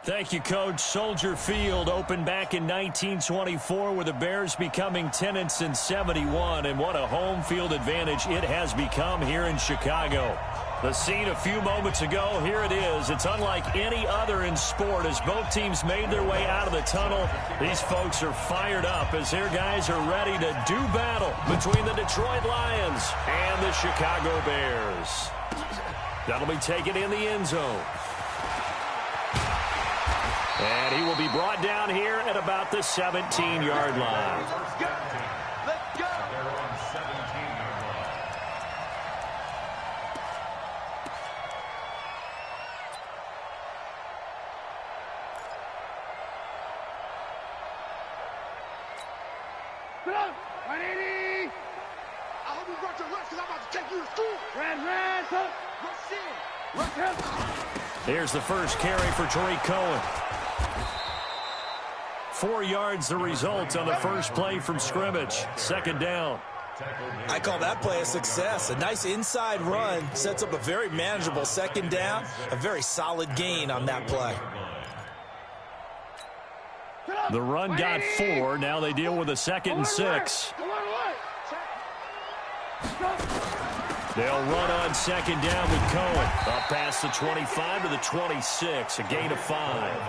Thank you, Coach. Soldier Field opened back in 1924 with the Bears becoming tenants in 71, and what a home field advantage it has become here in Chicago. The scene a few moments ago, here it is. It's unlike any other in sport as both teams made their way out of the tunnel. These folks are fired up as their guys are ready to do battle between the Detroit Lions and the Chicago Bears. That'll be taken in the end zone. And he will be brought down here at about the 17-yard line. Let's go. Get up, 180. I hope you brought your rush because I'm about to take you to school. Ran, son. Rush in. Rush him. Here's the first carry for Tariq Cohen. 4 yards the result on the first play from scrimmage. Second down. I call that play a success. A nice inside run sets up a very manageable second down. A very solid gain on that play. The run got 4. Now they deal with a 2nd and 6. They'll run on second down with Cohen. Up past the 25 to the 26. A gain of 5.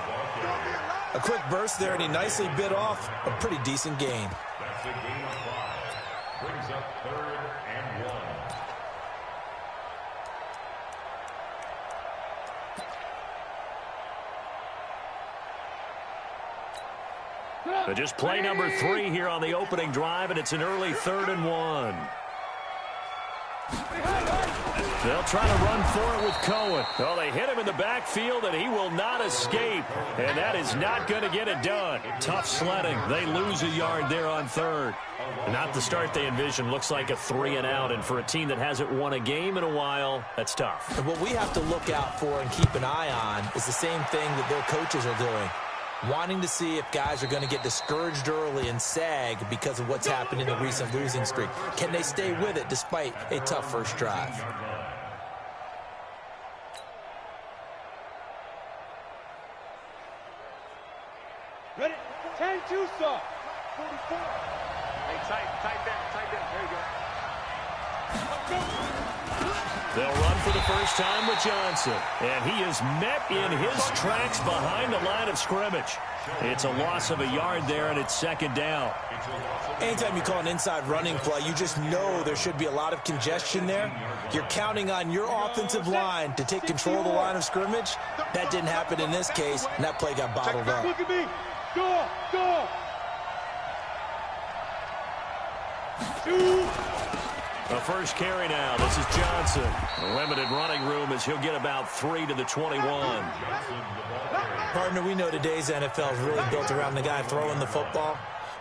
A quick burst there, and he nicely bit off a pretty decent gain. That's a gain of 5. Brings up 3rd and 1. Just play number 3 here on the opening drive, and it's an early 3rd and 1. They'll try to run for it with Cohen. Oh, they hit him in the backfield, and he will not escape. And that is not going to get it done. Tough sledding. They lose a yard there on 3rd. Not the start they envisioned. Looks like a 3 and out. And for a team that hasn't won a game in a while, that's tough. And what we have to look out for and keep an eye on is the same thing that their coaches are doing. Wanting to see if guys are going to get discouraged early and sag because of what's happened in the recent losing streak. Can they stay with it despite a tough first drive? Ready? 10-2, sir. 44. Hey, tight down. There you go. They'll run for the first time with Johnson. And he is met in his tracks behind the line of scrimmage. It's a loss of a yard there, and it's second down. Anytime you call an inside running play, you just know there should be a lot of congestion there. You're counting on your offensive line to take control of the line of scrimmage. That didn't happen in this case, and that play got bottled up. Look at me. Go. The first carry now. This is Johnson. Limited running room as he'll get about 3 to the 21. Partner, we know today's NFL is really built around the guy throwing the football.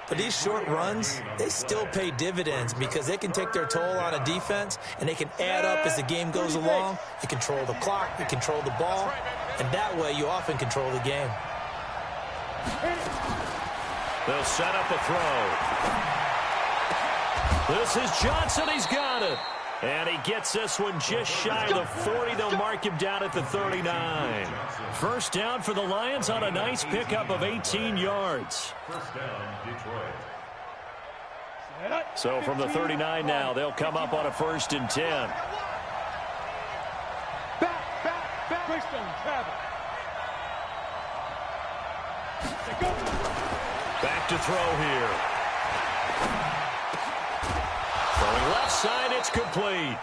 But these short runs, they still pay dividends because they can take their toll on a defense, and they can add up as the game goes along. You control the clock, you control the ball, and that way you often control the game. They'll set up a throw. This is Johnson. He's got it. And he gets this one just shy of the 40. They'll mark him down at the 39. First down for the Lions on a nice pickup of 18 yards. First down, Detroit. So from the 39 now, they'll come up on a 1st and 10. Back. Christian, travel. Back to throw here. Throwing left side, it's complete.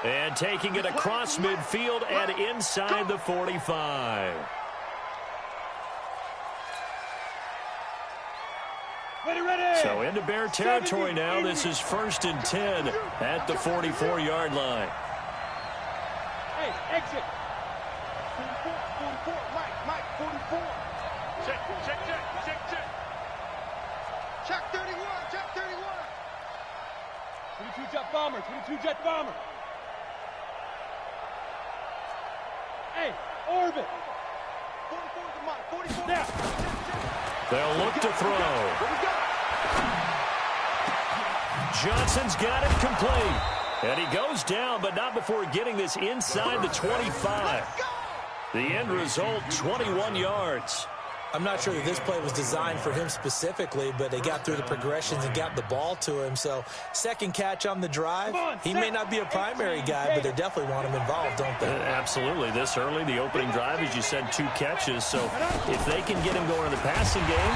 And taking it across midfield and inside the 45. Ready. So into Bear territory now. This is 1st and 10 at the 44-yard line. Hey, exit. 44, Mike, 44. Check. Check 31. 22 jet bomber. Hey, orbit. 44 to Mike, 44. Now. They'll look to throw. Johnson's got it complete. And he goes down, but not before getting this inside the 25. The end result, 21 yards. I'm not sure that this play was designed for him specifically, but they got through the progressions and got the ball to him. So second catch on the drive. He may not be a primary guy, but they definitely want him involved, don't they? Absolutely. This early, the opening drive, as you said, 2 catches. So if they can get him going in the passing game,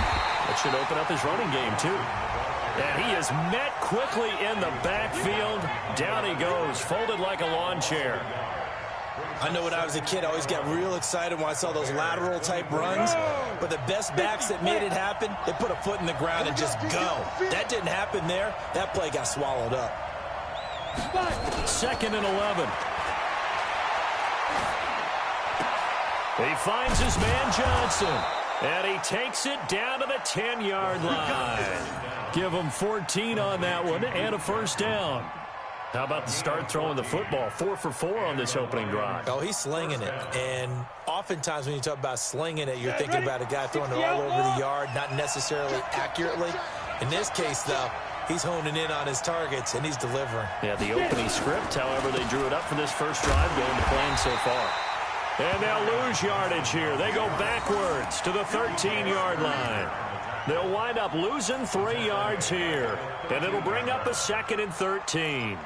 that should open up his running game too. And he is met quickly in the backfield. Down he goes, folded like a lawn chair. I know when I was a kid, I always got real excited when I saw those lateral-type runs. But the best backs that made it happen, they put a foot in the ground and just go. That didn't happen there. That play got swallowed up. 2nd and 11. He finds his man Johnson. And he takes it down to the 10-yard line. Give him 14 on that one and a first down. How about the start throwing the football? 4 for 4 on this opening drive. Oh, he's slinging it. And oftentimes when you talk about slinging it, you're thinking about a guy throwing it all over the yard, not necessarily accurately. In this case, though, he's honing in on his targets, and he's delivering. Yeah, the opening script, however, they drew it up for this first drive, going to plan so far. And they'll lose yardage here. They go backwards to the 13-yard line. They'll wind up losing 3 yards here. And it'll bring up a 2nd and 13.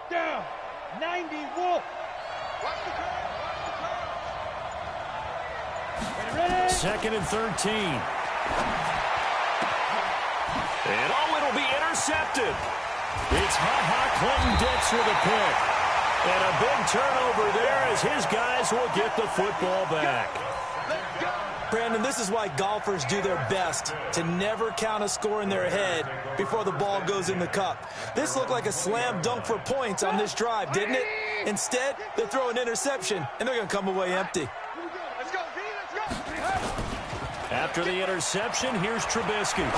Down. 90 Wolf. Watch the curve. 2nd and 13. And it'll be intercepted. It's Clinton Dix with a pick. And a big turnover there as his guys will get the football back. Brandon, this is why golfers do their best to never count a score in their head before the ball goes in the cup. This looked like a slam dunk for points on this drive, didn't it? Instead, they throw an interception, and they're going to come away empty. Let's go, V, let's go. After the interception, here's Trubisky.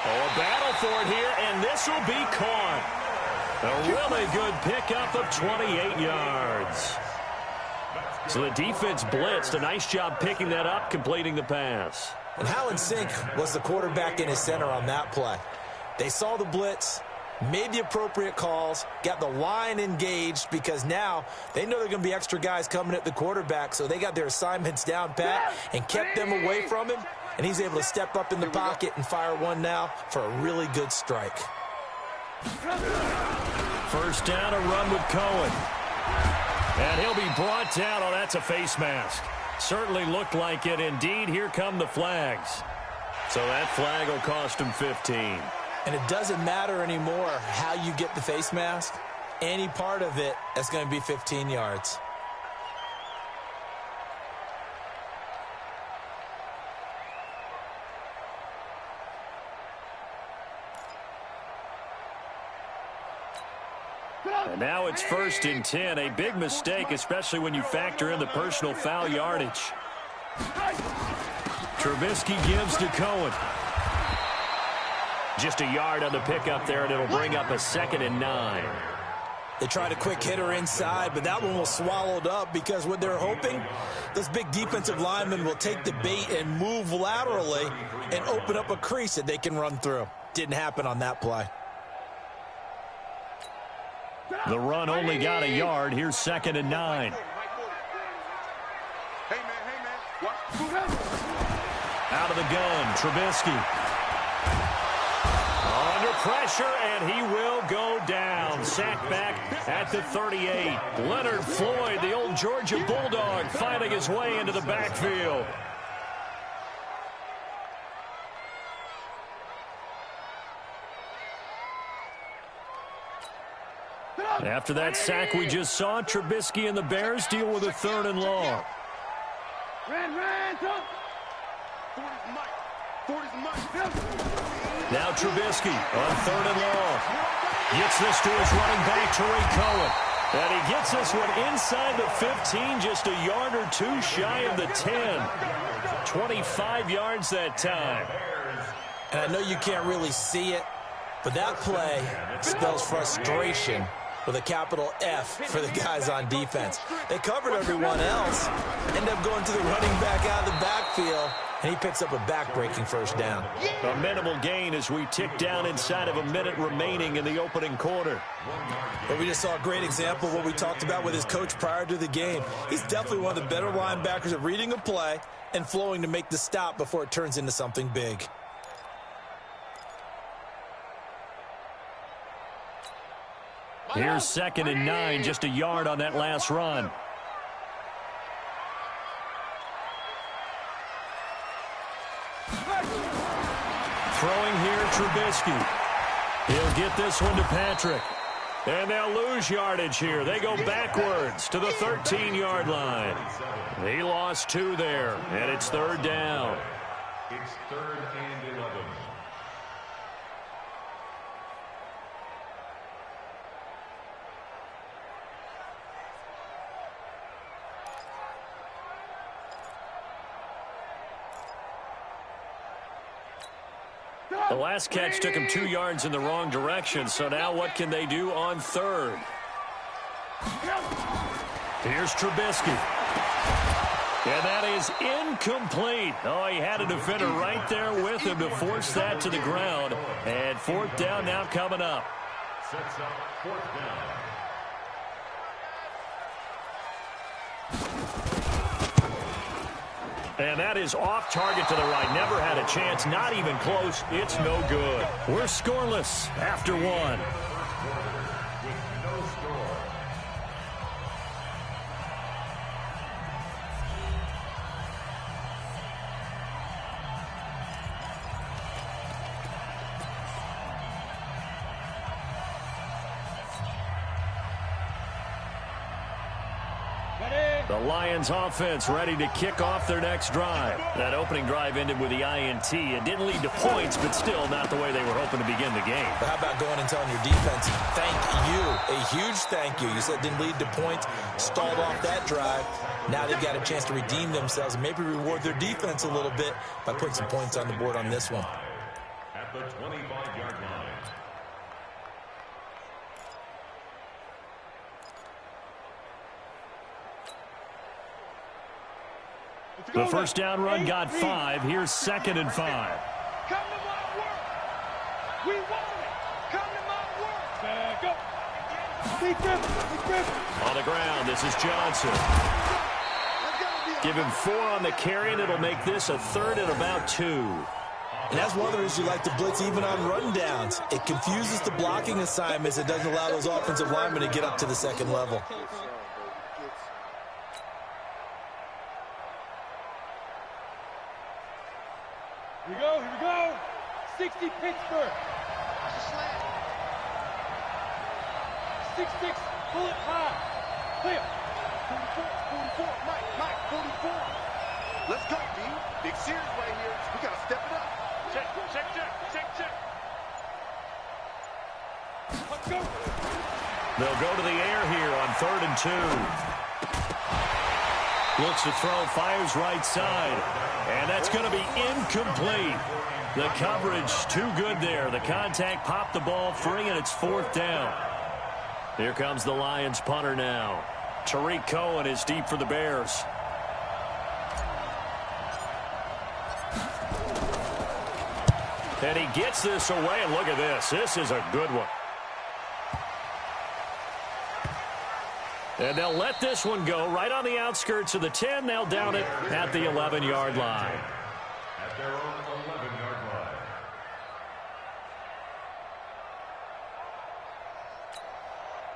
Oh, a battle for it here, and this will be caught. A really good pickup of 28 yards. So the defense blitzed. A nice job picking that up, completing the pass. And how in sync was the quarterback in his center on that play? They saw the blitz, made the appropriate calls, got the line engaged because now they know there are going to be extra guys coming at the quarterback, so they got their assignments down pat and kept them away from him, and he's able to step up in the pocket and fire one now for a really good strike. First down, a run with Cohen. And he'll be brought down. Oh, that's a face mask. Certainly looked like it. Indeed, here come the flags. So that flag will cost him 15. And it doesn't matter anymore how you get the face mask. Any part of it is going to be 15 yards. And now it's 1st and 10. A big mistake, especially when you factor in the personal foul yardage. Trubisky gives to Cohen. Just a yard on the pickup there, and it'll bring up a 2nd and 9. They tried a quick hitter inside, but that one was swallowed up because what they're hoping, those big defensive linemen will take the bait and move laterally and open up a crease that they can run through. Didn't happen on that play. The run only got a yard. Here's 2nd and 9. Hey, man. Out of the gun, Trubisky. Under pressure, and he will go down. Sacked back at the 38. Leonard Floyd, the old Georgia Bulldog, fighting his way into the backfield. After that sack we just saw, Trubisky and the Bears deal with a 3rd and long. Now Trubisky on 3rd and long. Gets this to his running back, Tariq Cohen. And he gets this one inside the 15, just a yard or two shy of the 10. 25 yards that time. And I know you can't really see it, but that play spells frustration with a capital F for the guys on defense. They covered everyone else, end up going to the running back out of the backfield, and he picks up a back-breaking first down. A minimal gain as we tick down inside of a minute remaining in the opening quarter. But we just saw a great example of what we talked about with his coach prior to the game. He's definitely one of the better linebackers at reading a play and flowing to make the stop before it turns into something big. Here's 2nd and 9, just a yard on that last run. Throwing here, Trubisky. He'll get this one to Patrick. And they'll lose yardage here. They go backwards to the 13-yard line. He lost 2 there, and it's 3rd down. It's 3rd and 11. The last catch took him 2 yards in the wrong direction, so now what can they do on 3rd? Here's Trubisky. And that is incomplete. Oh, he had a defender right there with him to force that to the ground. And 4th down now coming up. Sets up 4th down. And that is off target to the right. Never had a chance. Not even close. It's no good. We're scoreless after 1. With no score. The Lions offense ready to kick off their next drive. That opening drive ended with the INT. It didn't lead to points, but still not the way they were hoping to begin the game. But how about going and telling your defense, thank you, a huge thank you. You said it didn't lead to points, stalled off that drive. Now they've got a chance to redeem themselves and maybe reward their defense a little bit by putting some points on the board on this one. At the 25-yard line. The first down run got 5. Here's 2nd and 5. Come to my work. We want it. Come to my work. Back up. On the ground, this is Johnson. Give him 4 on the carry, and it'll make this a 3rd and about 2. And that's one of the reasons you like to blitz even on rundowns. It confuses the blocking assignments. It doesn't allow those offensive linemen to get up to the 2nd level. Here we go. 60 Pittsburgh. 6-6, pull it high. Clear. 44, Mike, 44. Let's go, D. Big series right here. We got to step it up. Check. Let's go. They'll go to the air here on 3rd and 2. Looks to throw, fires right side. And that's going to be incomplete. The coverage too good there. The contact popped the ball free, and it's 4th down. Here comes the Lions punter now. Tariq Cohen is deep for the Bears. And he gets this away, and look at this. This is a good one. And they'll let this one go right on the outskirts of the 10. They'll down it at the 11-yard line. At their own 11-yard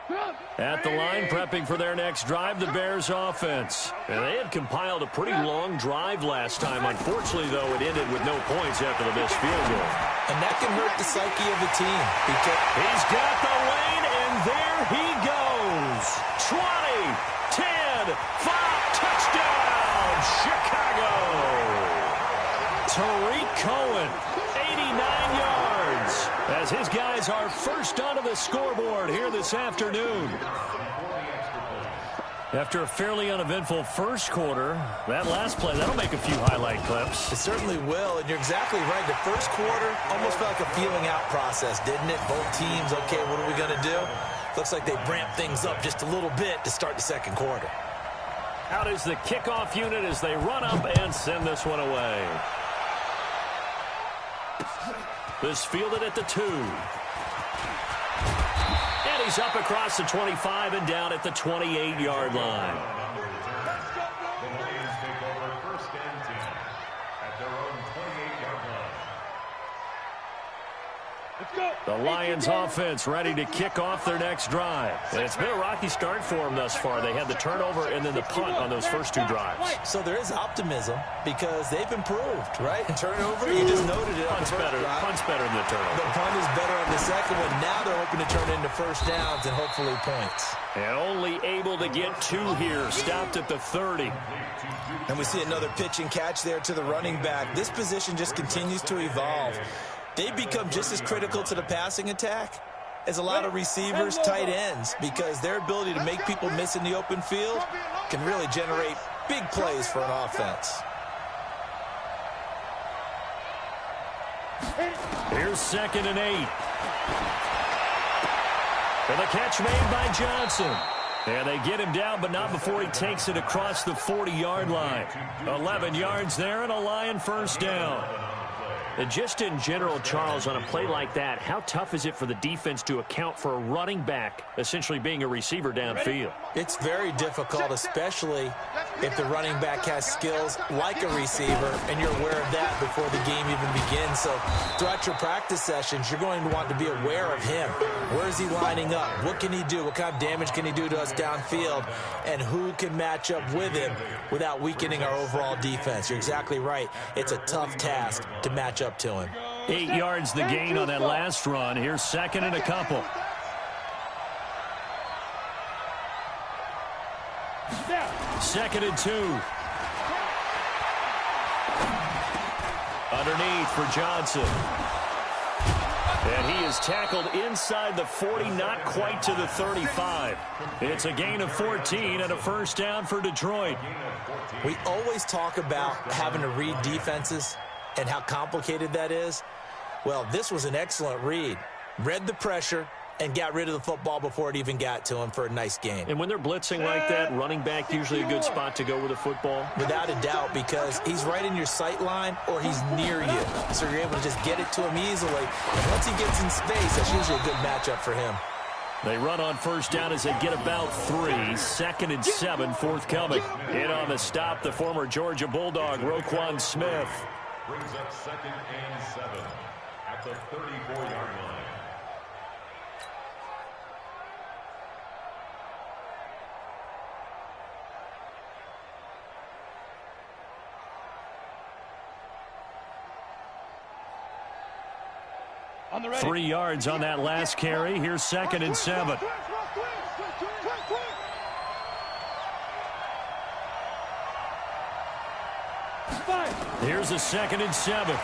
line. At the line, prepping for their next drive, the Bears offense. And they had compiled a pretty long drive last time. Unfortunately, though, it ended with no points after the missed field goal. And that can hurt the psyche of the team. He's got the lane, and there he goes. 20, 10, 5, touchdown, Chicago. Tariq Cohen, 89 yards, as his guys are first onto the scoreboard here this afternoon. After a fairly uneventful first quarter, that last play, that'll make a few highlight clips. It certainly will, and you're exactly right. The first quarter almost felt like a feeling out process, didn't it? Both teams, okay, what are we going to do? Looks like they ramped things up just a little bit to start the second quarter. Out is the kickoff unit as they run up and send this one away. This fielded at the 2. And he's up across the 25 and down at the 28-yard line. The Lions take over 1st and 10 at their own 28-yard line. The Lions offense ready to kick off their next drive. And it's been a rocky start for them thus far. They had the turnover and then the punt on those first 2 drives. So there is optimism because they've improved, right? Turnover, you just noted it. Punt's better than the turnover. The punt is better on the second one. Now they're hoping to turn into first downs and hopefully points. And only able to get 2 here. Stopped at the 30. And we see another pitch and catch there to the running back. This position just continues to evolve. They become just as critical to the passing attack as a lot of receivers, tight ends, because their ability to make people miss in the open field can really generate big plays for an offense. Here's 2nd and 8. And the catch made by Johnson. And they get him down, but not before he takes it across the 40-yard line. 11 yards there and a Lion first down. And just in general, Charles, on a play like that, how tough is it for the defense to account for a running back essentially being a receiver downfield? It's very difficult, especially if the running back has skills like a receiver, and you're aware of that before the game even begins. So throughout your practice sessions, you're going to want to be aware of him. Where is he lining up? What can he do? What kind of damage can he do to us downfield? And who can match up with him without weakening our overall defense? You're exactly right. It's a tough task to match up to him. 8 yards the gain on that last run. Here's 2nd and a couple. Second and 2. Underneath for Johnson. And he is tackled inside the 40, not quite to the 35. It's a gain of 14 and a first down for Detroit. We always talk about having to read defenses and how complicated that is. Well, this was an excellent read. Read the pressure and got rid of the football before it even got to him for a nice gain. And when they're blitzing like that, running back usually a good spot to go with the football? Without a doubt, because he's right in your sight line or he's near you. So you're able to just get it to him easily. And once he gets in space, that's usually a good matchup for him. They run on first down as they get about 3. 2nd and 7 forthcoming. In on the stop, the former Georgia Bulldog, Roquan Smith. Brings up 2nd and 7 at the 34-yard line. On the ready. 3 yards on that last carry. Here's 2nd and 7. Here's a 2nd and 7.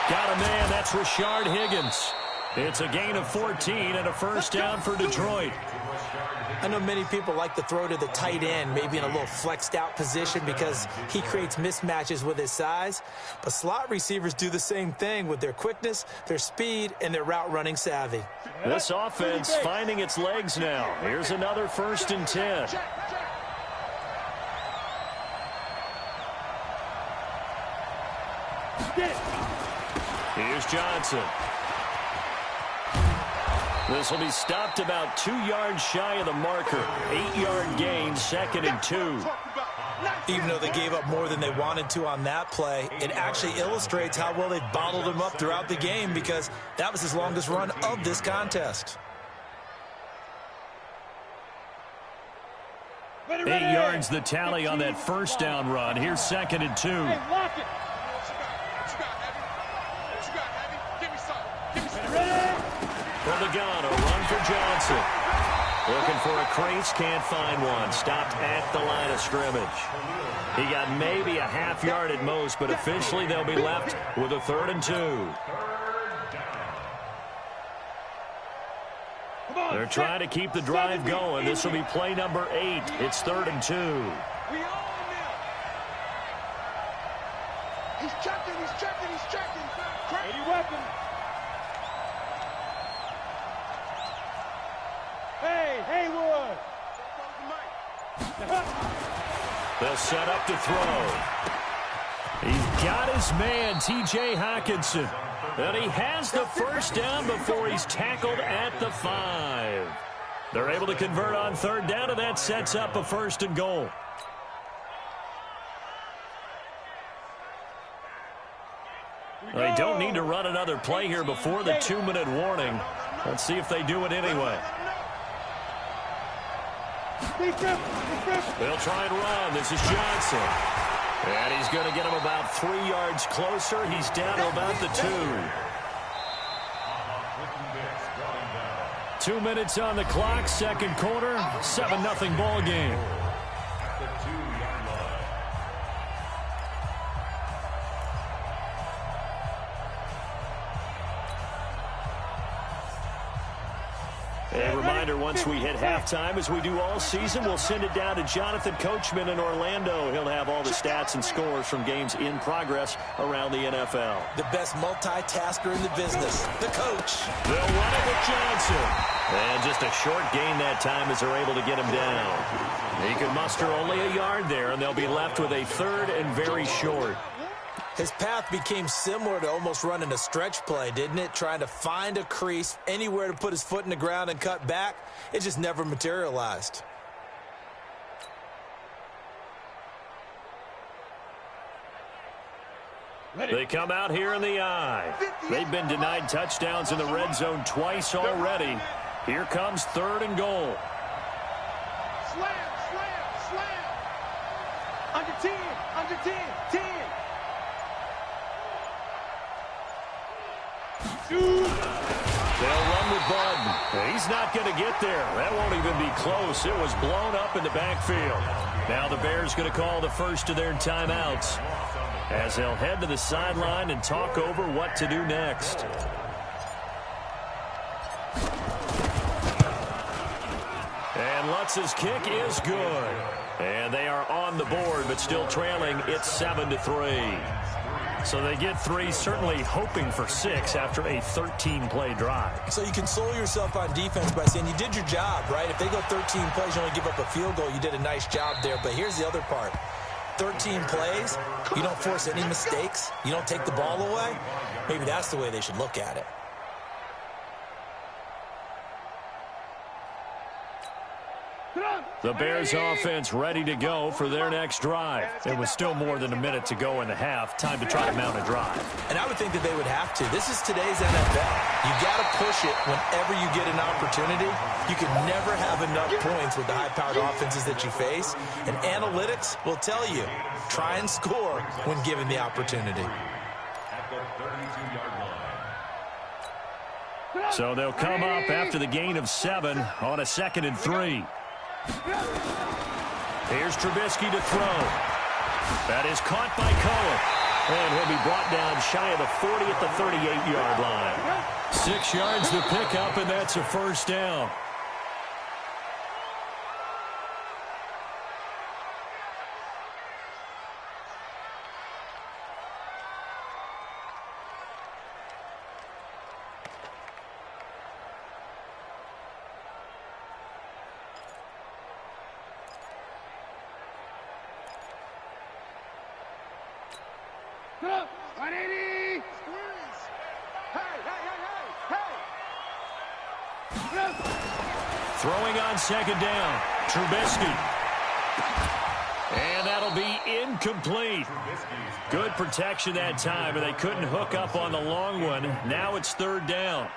Got a man. That's Rashard Higgins. It's a gain of 14 and a first down for Detroit. I know many people like to throw to the tight end, maybe in a little flexed out position because he creates mismatches with his size. But slot receivers do the same thing with their quickness, their speed, and their route running savvy. This offense finding its legs now. Here's another 1st and 10. Here's Johnson. This will be stopped about 2 yards shy of the marker. 8-yard gain, 2nd and 2. Even though they gave up more than they wanted to on that play, it actually illustrates how well they've bottled him up throughout the game because that was his longest run of this contest. 8 yards the tally on that first down run. Here's 2nd and 2. From the gun, a run for Johnson. Looking for a crease, can't find one. Stopped at the line of scrimmage. He got maybe a half yard at most, but officially they'll be left with a 3rd and 2. They're trying to keep the drive going. This will be play number 8. It's 3rd and 2. We own them. He's checking, he's checking, he's checking. Any weapon. Hey, Haywood. They'll set up to throw. He's got his man, T.J. Hockenson. And he has the first down before he's tackled at the 5. They're able to convert on 3rd down, and that sets up a 1st and goal. They don't need to run another play here before the 2-minute warning. Let's see if they do it anyway. They'll try and run. This is Johnson. And he's going to get him about 3 yards closer. He's down to about the 2. 2 minutes on the clock, 2nd quarter, 7-0 ball game. A reminder, once we hit halftime, as we do all season, we'll send it down to Jonathan Coachman in Orlando. He'll have all the stats and scores from games in progress around the NFL. The best multitasker in the business, the coach. They'll run it with Johnson. And just a short gain that time as they're able to get him down. He can muster only a yard there, and they'll be left with a 3rd and very short. His path became similar to almost running a stretch play, didn't it? Trying to find a crease, anywhere to put his foot in the ground and cut back. It just never materialized. They come out here in the eye. They've been denied touchdowns in the red zone twice already. Here comes 3rd and goal. Slam, slam, slam. Under 10, under 10, 10. They'll run with Bud. He's not going to get there. That won't even be close. It was blown up in the backfield. Now the Bears going to call the first of their timeouts as they'll head to the sideline and talk over what to do next. And Lutz's kick is good. And they are on the board, but still trailing. It's 7-3. So they get 3, certainly hoping for 6 after a 13-play drive. So you console yourself on defense by saying you did your job, right? If they go 13 plays, you only give up a field goal, you did a nice job there. But here's the other part. 13 plays, you don't force any mistakes, you don't take the ball away. Maybe that's the way they should look at it. The Bears offense ready to go for their next drive. It was still more than a minute to go in the half. Time to try to mount a drive. And I would think that they would have to. This is today's NFL. You got to push it whenever you get an opportunity. You can never have enough points with the high-powered offenses that you face. And analytics will tell you, try and score when given the opportunity. At the 32-yard line. So they'll come up after the gain of 7 on a 2nd and 3. Here's Trubisky to throw. That is caught by Cohen. And he'll be brought down shy of the 40 at the 38-yard line. 6 yards to pick up, and that's a 1st down. Throwing on 2nd down, Trubisky. And that'll be incomplete. Good protection that time, and they couldn't hook up on the long one. Now it's 3rd down.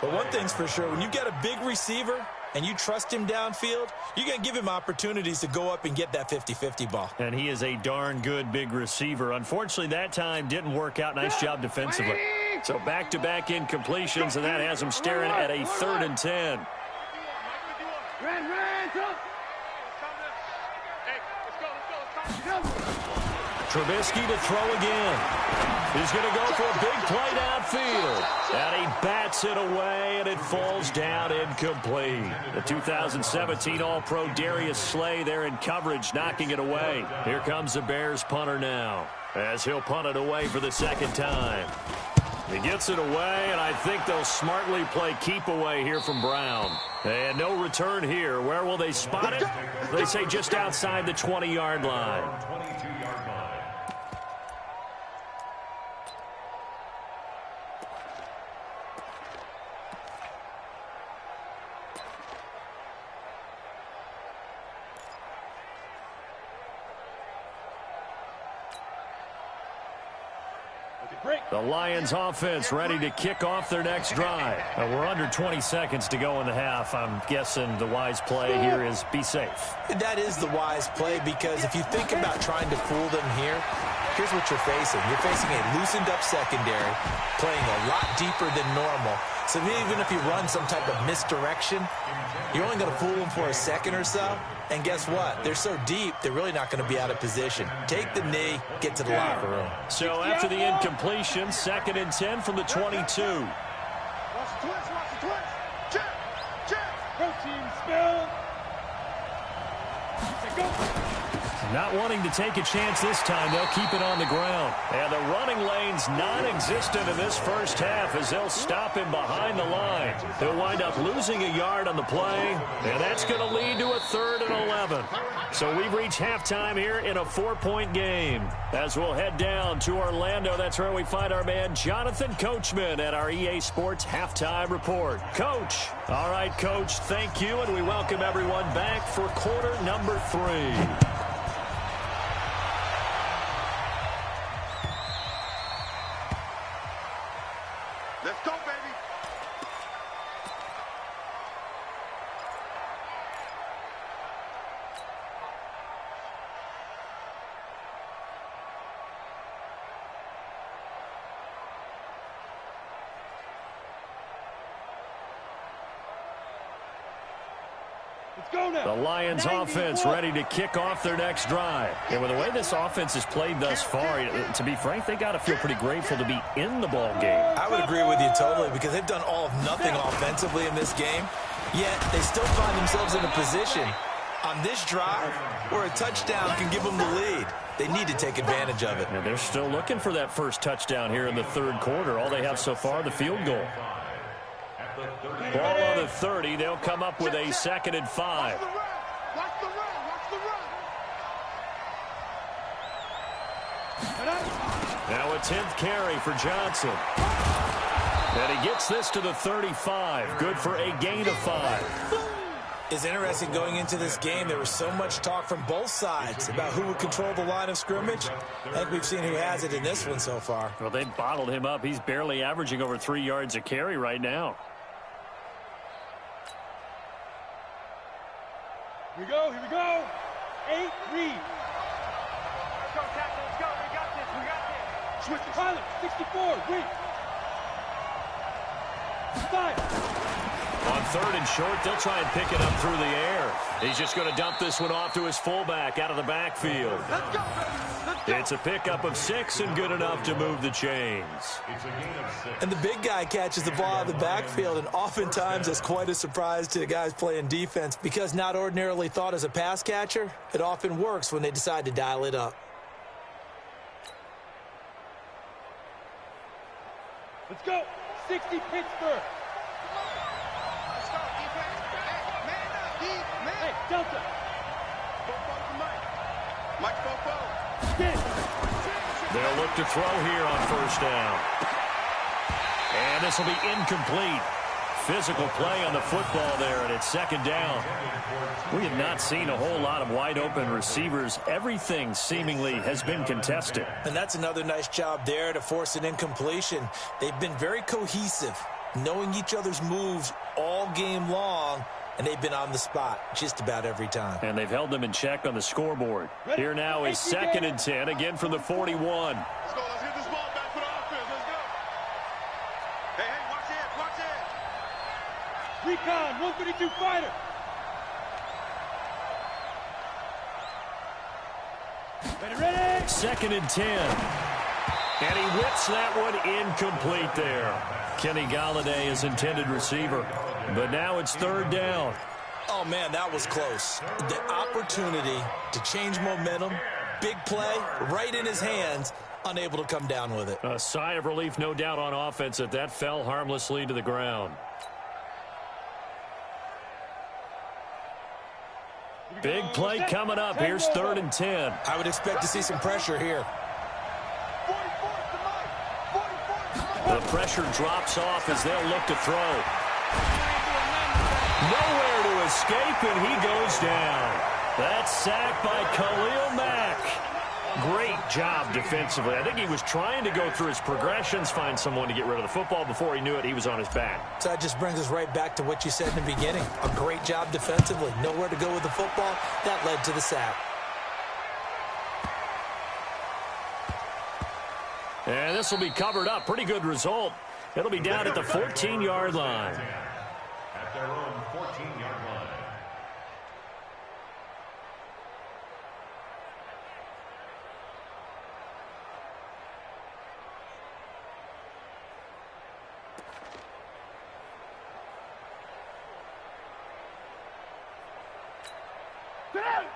But one thing's for sure, when you've got a big receiver and you trust him downfield, you're going to give him opportunities to go up and get that 50-50 ball. And he is a darn good big receiver. Unfortunately, that time didn't work out. Nice job defensively. So back-to-back incompletions, and that has him staring at a 3rd and 10. Trubisky to throw again. He's going to go for a big play downfield. And he bats it away, and it falls down incomplete. The 2017 All-Pro Darius Slay there in coverage, knocking it away. Here comes the Bears punter now, as he'll punt it away for the second time. He gets it away, and I think they'll smartly play keep away here from Brown. And no return here. Where will they spot it? They say just outside the 20-yard line. 22-yard line. The Lions offense ready to kick off their next drive. We're under 20 seconds to go in the half. I'm guessing the wise play here is be safe. That is the wise play, because if you think about trying to fool them here, here's what you're facing. You're facing a loosened up secondary, playing a lot deeper than normal. So even if you run some type of misdirection, you're only going to fool them for a second or so. And guess what? They're so deep, they're really not going to be out of position. Take the knee, get to the locker room. So after the incompletion, 2nd and 10 from the 22. Watch the twist, watch the twist. Check. Protein spill. Go. Not wanting to take a chance this time, they'll keep it on the ground. And the running lane's non-existent in this first half as they'll stop him behind the line. They'll wind up losing a yard on the play, and that's going to lead to a 3rd and 11. So we've reached halftime here in a 4-point game. As we'll head down to Orlando, that's where we find our man Jonathan Coachman at our EA Sports Halftime Report. Coach. All right, Coach, thank you, and we welcome everyone back for quarter number 3. Let's go, baby. Let's go now. The Lions offense ready to kick off their next drive. And with the way this offense has played thus far, to be frank, they got to feel pretty grateful to be in the ball game. I would agree with you totally, because they've done all of nothing offensively in this game, yet they still find themselves in a position on this drive where a touchdown can give them the lead. They need to take advantage of it. And they're still looking for that first touchdown here in the 3rd quarter. All they have so far, the field goal. Ball on the 30. They'll come up with a 2nd and 5. Watch the run. Now a 10th carry for Johnson. And he gets this to the 35. Good for a gain of 5. It's interesting going into this game. There was so much talk from both sides about who would control the line of scrimmage. I think we've seen who has it in this one so far. Well, they bottled him up. He's barely averaging over 3 yards a carry right now. Here we go. 8 read. Let's go, Captain. Let's go. We got this. Switch. Pilot, 64, read. 5. On 3rd and short, they'll try and pick it up through the air. He's just going to dump this one off to his fullback out of the backfield. Let's go, baby. Let's go. It's a pickup of 6 and good enough to move the chains. It's a gain of 6. And the big guy catches the ball out of the backfield, and oftentimes that's quite a surprise to the guys playing defense, because not ordinarily thought as a pass catcher, it often works when they decide to dial it up. Let's go. 60 Pittsburgh. Let's go, defense. Hey, man up, D. Man. Hey, Delta. Fofo to Mike. Mike Fofo. Spin. They'll look to throw here on 1st down. And this will be incomplete. Physical play on the football there, and it's 2nd down. We have not seen a whole lot of wide open receivers. Everything seemingly has been contested. And that's another nice job there to force an incompletion. They've been very cohesive, knowing each other's moves all game long, and they've been on the spot just about every time. And they've held them in check on the scoreboard. Here now is 2nd and 10, again from the 41. Let's go. Let's hit this ball back for the offense. Let's go. Hey, watch it. Watch it. Recon, 132 fighter. 2nd and 10. And he whips that one incomplete there. Kenny Galladay is intended receiver. But now it's 3rd down. Oh, man, that was close. The opportunity to change momentum, big play, right in his hands, unable to come down with it. A sigh of relief, no doubt, on offense that fell harmlessly to the ground. Big play coming up. Here's 3rd and 10. I would expect to see some pressure here. The pressure drops off as they'll look to throw. Nowhere to escape, and he goes down. That's sacked by Khalil Mack. Great job defensively. I think he was trying to go through his progressions, find someone to get rid of the football. Before he knew it, he was on his back. So that just brings us right back to what you said in the beginning. A great job defensively. Nowhere to go with the football. That led to the sack. And this will be covered up. Pretty good result. It'll be down at the 14-yard line. At their own 14-yard line.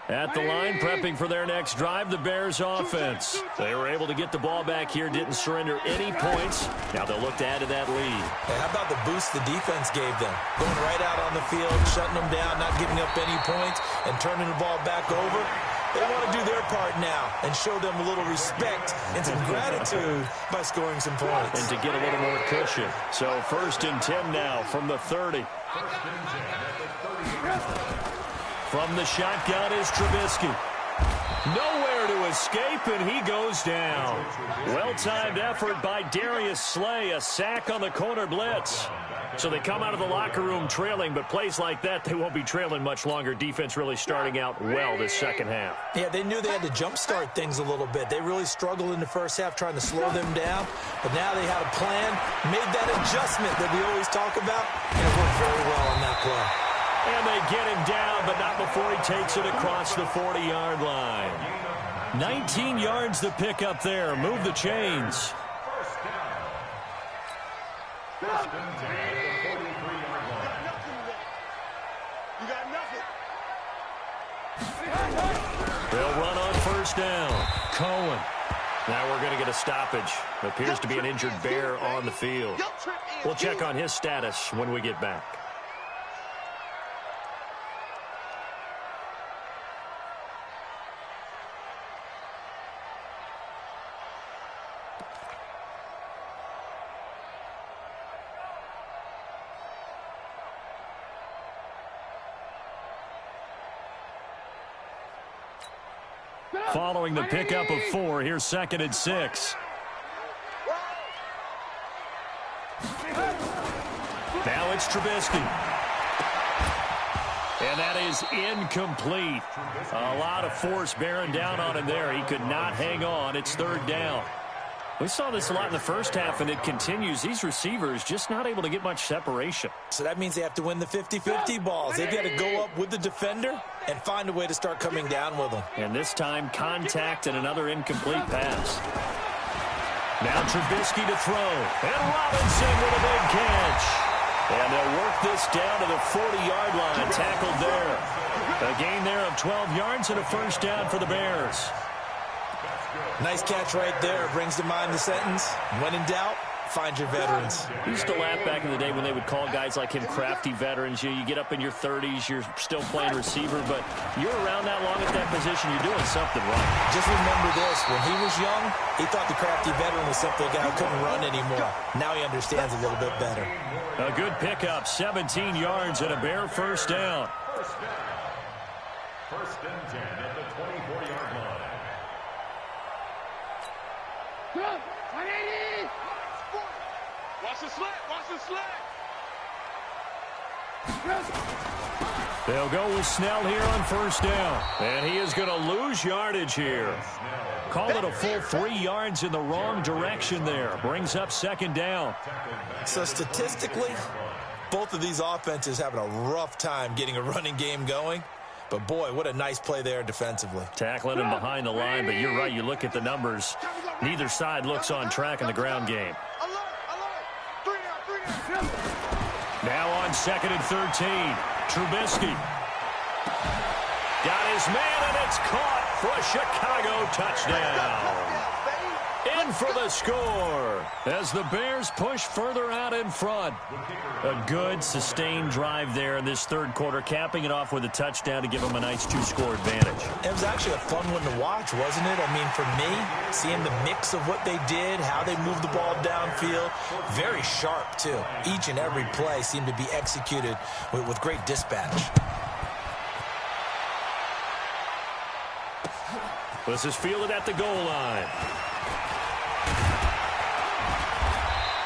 At the line, prepping for their next drive, the Bears offense. They were able to get the ball back here, didn't surrender any points. Now they'll look to add to that lead. Hey, how about the boost the defense gave them? Going right out on the field, shutting them down, not giving up any points, and turning the ball back over. They want to do their part now and show them a little respect and some gratitude by scoring some points. And to get a little more cushion. So 1st and 10 now from the 30. From the shotgun is Trubisky. Nowhere to escape, and he goes down. Well-timed effort by Darius Slay, a sack on the corner blitz. So they come out of the locker room trailing, but plays like that, they won't be trailing much longer. Defense really starting out well this second half. Yeah, they knew they had to jumpstart things a little bit. They really struggled in the first half trying to slow them down, but now they had a plan, made that adjustment that we always talk about, and it worked very well on that play. And they get him down, but not before he takes it across the 40-yard line. 19 yards to pick up there. Move the chains. First and 10 at the 43-yard line. You got nothing. They'll run on 1st down. Cohen. Now we're going to get a stoppage. Appears to be an injured Bear on the field. We'll check on his status when we get back. Following the pickup of 4, here's 2nd and 6. Now it's Trubisky. And that is incomplete. A lot of force bearing down on him there. He could not hang on. It's 3rd down. We saw this a lot in the first half, and it continues. These receivers just not able to get much separation. So that means they have to win the 50-50 balls. They've got to go up with the defender and find a way to start coming down with them. And this time, contact and another incomplete pass. Now Trubisky to throw. And Robinson with a big catch. And they'll work this down to the 40-yard line. Tackled there. A gain there of 12 yards and a 1st down for the Bears. Nice catch right there. Brings to mind the sentence, when in doubt, find your veterans. We used to laugh back in the day when they would call guys like him crafty veterans. You get up in your 30s, you're still playing receiver, but you're around that long at that position, you're doing something right. Just remember this, when he was young, he thought the crafty veteran was simply a guy who couldn't run anymore. Now he understands a little bit better. A good pickup, 17 yards and a Bear 1st down. First and 10 at the 24-yard line. Watch the slant. Watch the slant. They'll go with Snell here on 1st down. And he is going to lose yardage here. Called it a full 3 yards in the wrong direction there. Brings up 2nd down. So statistically, both of these offenses having a rough time getting a running game going. But, boy, what a nice play there defensively. Tackling him behind the line, but you're right. You look at the numbers. Neither side looks on track in the ground game. Now on 2nd and 13. Trubisky. Got his man, and it's caught for a Chicago touchdown. In for the score as the Bears push further out in front. A good, sustained drive there in this third quarter, capping it off with a touchdown to give them a nice 2-score advantage. It was actually a fun one to watch, wasn't it? I mean, for me, seeing the mix of what they did, how they moved the ball downfield, very sharp, too. Each and every play seemed to be executed with great dispatch. This is fielded at the goal line.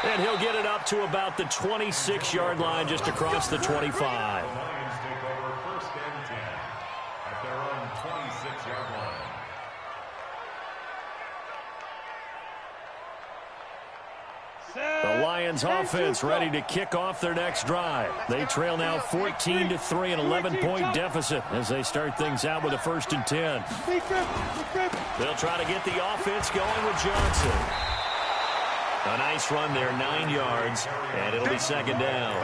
And he'll get it up to about the 26-yard line, just across the 25. The Lions take over 1st and 10 at their own 26-yard line. The Lions offense ready to kick off their next drive. They trail now 14-3, an 11-point deficit as they start things out with a 1st and 10. They'll try to get the offense going with Johnson. A nice run there, 9 yards, and it'll be 2nd down.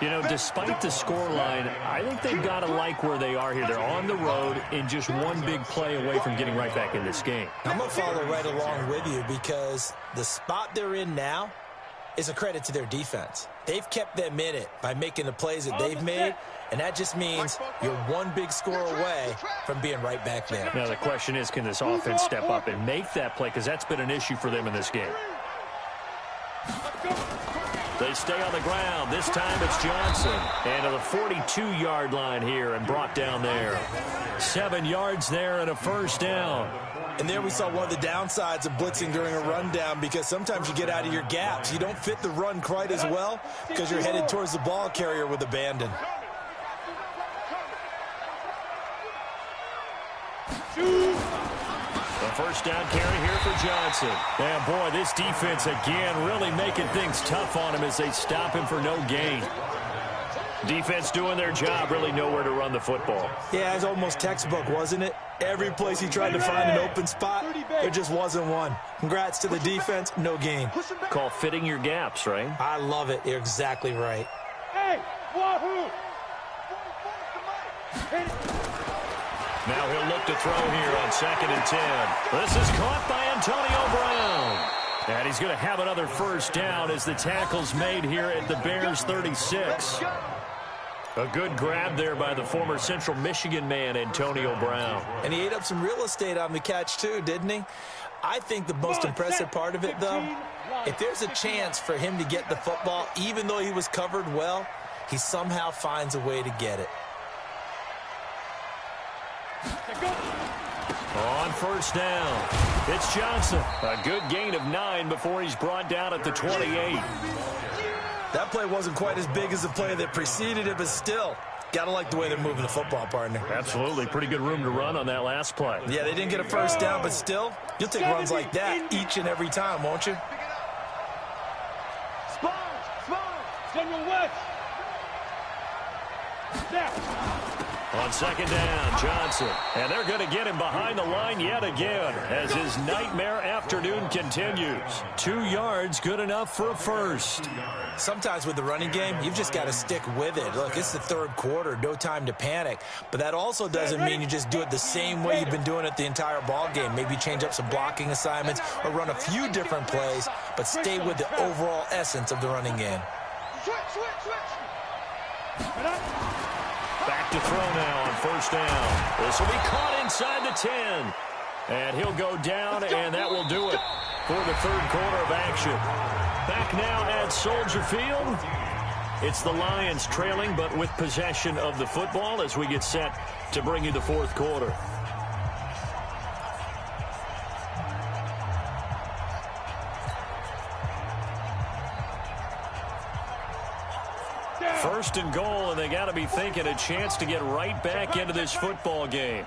You know, despite the scoreline, I think they've got to like where they are here. They're on the road and just one big play away from getting right back in this game. I'm going to follow right along with you because the spot they're in now is a credit to their defense. They've kept them in it by making the plays that they've made, and that just means you're one big score away from being right back there. Now, the question is, can this offense step up and make that play? Because that's been an issue for them in this game. They stay on the ground. This time it's Johnson. And to the 42-yard line here and brought down there. 7 yards there and a 1st down. And there we saw one of the downsides of blitzing during a rundown because sometimes you get out of your gaps. You don't fit the run quite as well because you're headed towards the ball carrier with abandon. The 1st down carry here for Johnson. And, boy, this defense again really making things tough on him as they stop him for no gain. Defense doing their job, really nowhere to run the football. Yeah, it's almost textbook, wasn't it? Every place he tried to find an open spot, there just wasn't one. Congrats to the defense, no gain. Call fitting your gaps, right? I love it. You're exactly right. Hey, Wahoo! Now he'll look to throw here on 2nd and 10. This is caught by Antonio Brown. And he's going to have another 1st down as the tackle's made here at the Bears 36. A good grab there by the former Central Michigan man, Antonio Brown. And he ate up some real estate on the catch, too, didn't he? I think the most impressive part of it, though, if there's a chance for him to get the football, even though he was covered well, he somehow finds a way to get it. On 1st down, it's Johnson. A good gain of 9 before he's brought down at the 28. That play wasn't quite as big as the play that preceded it, but still, got to like the way they're moving the football, partner. Absolutely. Pretty good room to run on that last play. Yeah, they didn't get a 1st down, but still, you'll take runs like that each and every time, won't you? General West. Snap. On 2nd down, Johnson. And they're going to get him behind the line yet again as his nightmare afternoon continues. 2 yards, good enough for a 1st. Sometimes with the running game, you've just got to stick with it. Look, it's the 3rd quarter, no time to panic. But that also doesn't mean you just do it the same way you've been doing it the entire ball game. Maybe change up some blocking assignments or run a few different plays, but stay with the overall essence of the running game. Back to throw now on 1st down. This will be caught inside the 10. And he'll go down, and that will do it for the 3rd quarter of action. Back now at Soldier Field. It's the Lions trailing, but with possession of the football as we get set to bring you the 4th quarter. First and goal, and they got to be thinking a chance to get right back into this football game.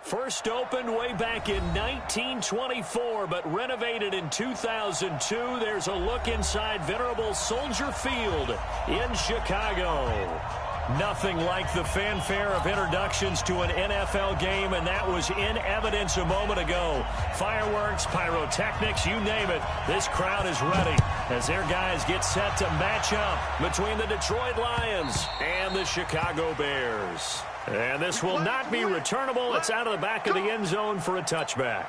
First opened way back in 1924, but renovated in 2002. There's a look inside venerable Soldier Field in Chicago. Nothing like the fanfare of introductions to an NFL game, and that was in evidence a moment ago. Fireworks, pyrotechnics, you name it. This crowd is ready as their guys get set to match up between the Detroit Lions and the Chicago Bears. And this will not be returnable. It's out of the back of the end zone for a touchback.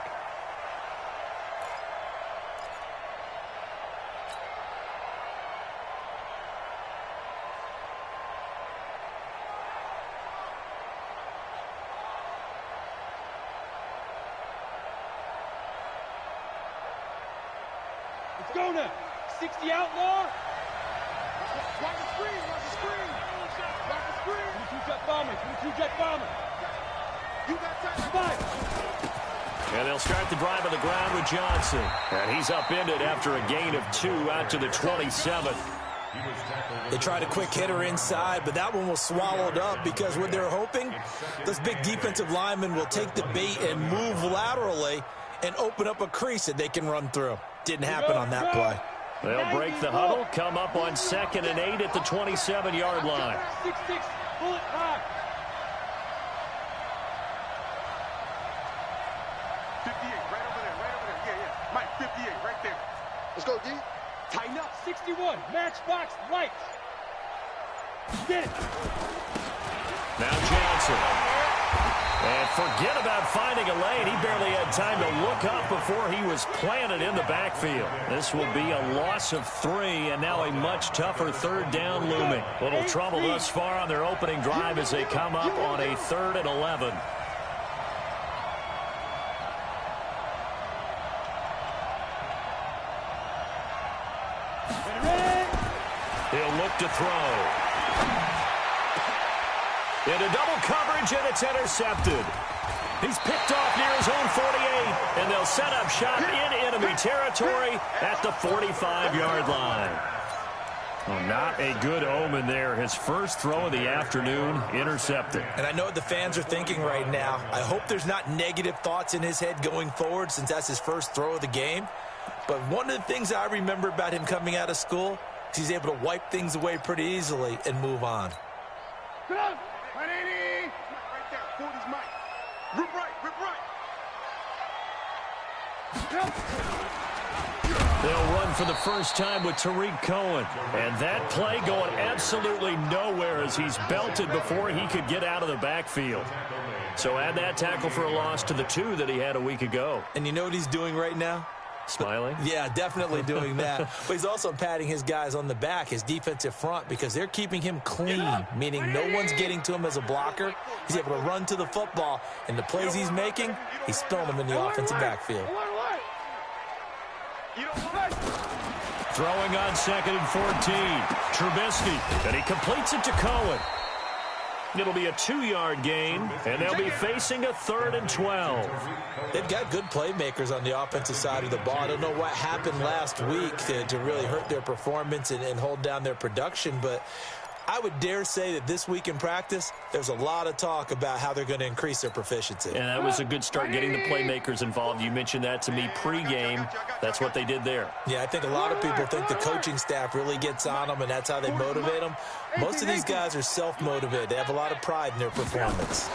Let's go now. 60 outlaw. Watch the screen, watch the screen. Watch the screen. 22 jet bombers, 22 jet bombers. You got time. Five. And they'll start the drive on the ground with Johnson. And he's upended after a gain of 2 out to the 27. They tried a quick hitter inside, but that one was swallowed up because what they're hoping, those big defensive linemen will take the bait and move laterally and open up a crease that they can run through. Didn't happen on that play. They'll break the huddle, come up on 2nd and 8 at the 27-yard line. 6-6, bullet high. 58, right over there, right over there. Yeah, yeah. Mike, 58, right there. Let's go, D. Tighten up. 61, matchbox lights. Get it. Now Johnson. And forget about finding a lane. He barely had time to look up before he was planted in the backfield. This will be a loss of 3, and now a much tougher 3rd down looming. Little trouble thus far on their opening drive as they come up on a 3rd and 11. He'll look to throw. Into double coverage, and it's intercepted. He's picked off near his own 48, and they'll set up shop in enemy territory at the 45-yard line. Well, not a good omen there. His first throw of the afternoon, intercepted. And I know what the fans are thinking right now. I hope there's not negative thoughts in his head going forward since that's his first throw of the game. But one of the things I remember about him coming out of school is he's able to wipe things away pretty easily and move on. Get up. 180. Right there. 40's Mike. Rip right. Rip right. They'll run for the first time with Tariq Cohen. And that play going absolutely nowhere as he's belted before he could get out of the backfield. So add that tackle for a loss to the 2 that he had a week ago. And you know what he's doing right now? Smiling? Yeah, definitely doing that. But he's also patting his guys on the back, his defensive front, because they're keeping him clean, meaning no one's getting to him as a blocker. He's able to run to the football, and the plays he's making, he's throwing them in the offensive backfield. Throwing on 2nd and 14. Trubisky, and he completes it to Cohen. It'll be a 2-yard gain, and they'll be facing a 3rd and 12. They've got good playmakers on the offensive side of the ball. I don't know what happened last week to really hurt their performance and hold down their production, but I would dare say that this week in practice, there's a lot of talk about how they're going to increase their proficiency. And that was a good start getting the playmakers involved. You mentioned that to me pregame. That's what they did there. Yeah, I think a lot of people think the coaching staff really gets on them, and that's how they motivate them. Most of these guys are self-motivated. They have a lot of pride in their performance.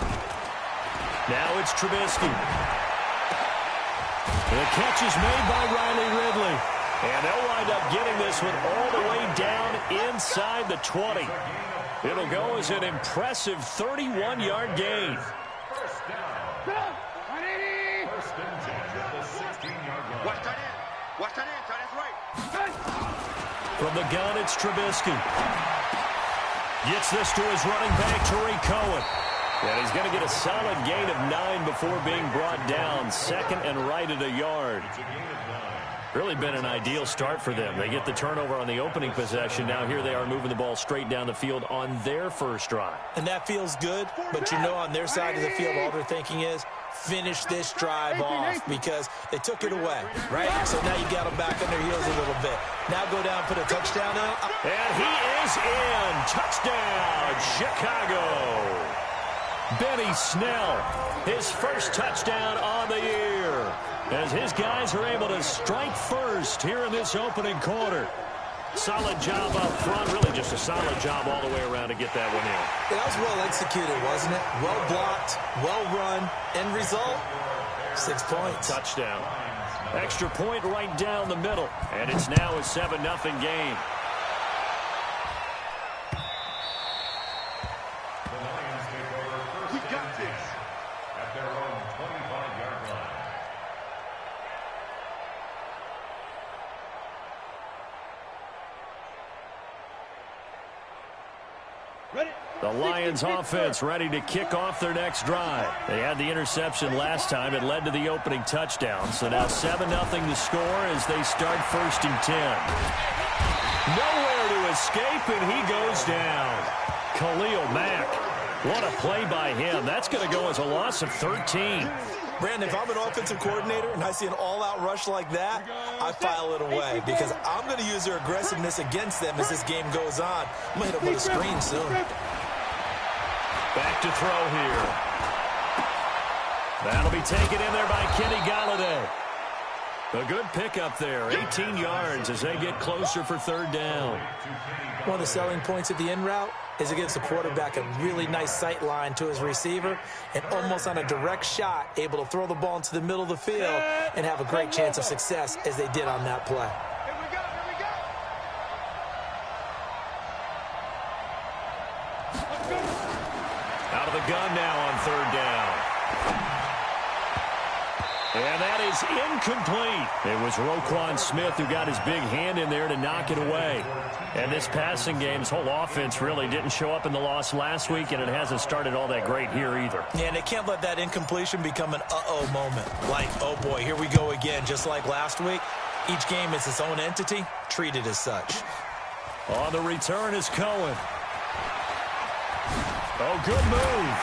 Now it's Trubisky. The catch is made by Riley Ridley. And they'll wind up getting this one all the way down inside the 20. It'll go as an impressive 31-yard gain. First down. 180. First and 10 at the 16-yard line. Watch tight end. Watch tight end. Tight end's right. From the gun, it's Trubisky. Gets this to his running back, Tariq Cohen. And he's going to get a solid gain of 9 before being brought down. 2nd and right at a yard. It's a gain of 9. Really been an ideal start for them. They get the turnover on the opening possession. Now here they are moving the ball straight down the field on their first drive. And that feels good, but you know on their side of the field, all they're thinking is finish this drive off because they took it away, right? So now you got them back on their heels a little bit. Now go down, put a touchdown out. And he is in. Touchdown, Chicago. Benny Snell, his first touchdown on the year, as his guys are able to strike first here in this opening quarter. Solid job up front, really just a solid job all the way around to get that one in. That was well executed, wasn't it? Well blocked, well run. End result, 6 points. Touchdown. Extra point right down the middle, and it's now a 7-0 game. We got this. At their own 25-yard line. Ready? The Lions offense ready to kick off their next drive. They had the interception last time. It led to the opening touchdown. So now 7-0 the score as they start 1st and 10. Nowhere to escape, and he goes down. Khalil Mack. What a play by him. That's going to go as a loss of 13. Brandon, if I'm an offensive coordinator and I see an all-out rush like that, I file it away because I'm going to use their aggressiveness against them as this game goes on. I'm going to hit them with a screen soon. Back to throw here. That'll be taken in there by Kenny Golladay. A good pickup there, 18 yards as they get closer for 3rd down. One of the selling points of the in route is it gives the quarterback a really nice sight line to his receiver and almost on a direct shot able to throw the ball into the middle of the field and have a great chance of success as they did on that play. Here we go, here we go. Out of the gun now on 3rd down. And that is incomplete. It was Roquan Smith who got his big hand in there to knock it away. And this passing game, this whole offense really didn't show up in the loss last week, and it hasn't started all that great here either. Yeah, and they can't let that incompletion become an uh-oh moment. Like, oh boy, here we go again, just like last week. Each game is its own entity, treated as such. On the return is Cohen. Oh, good move.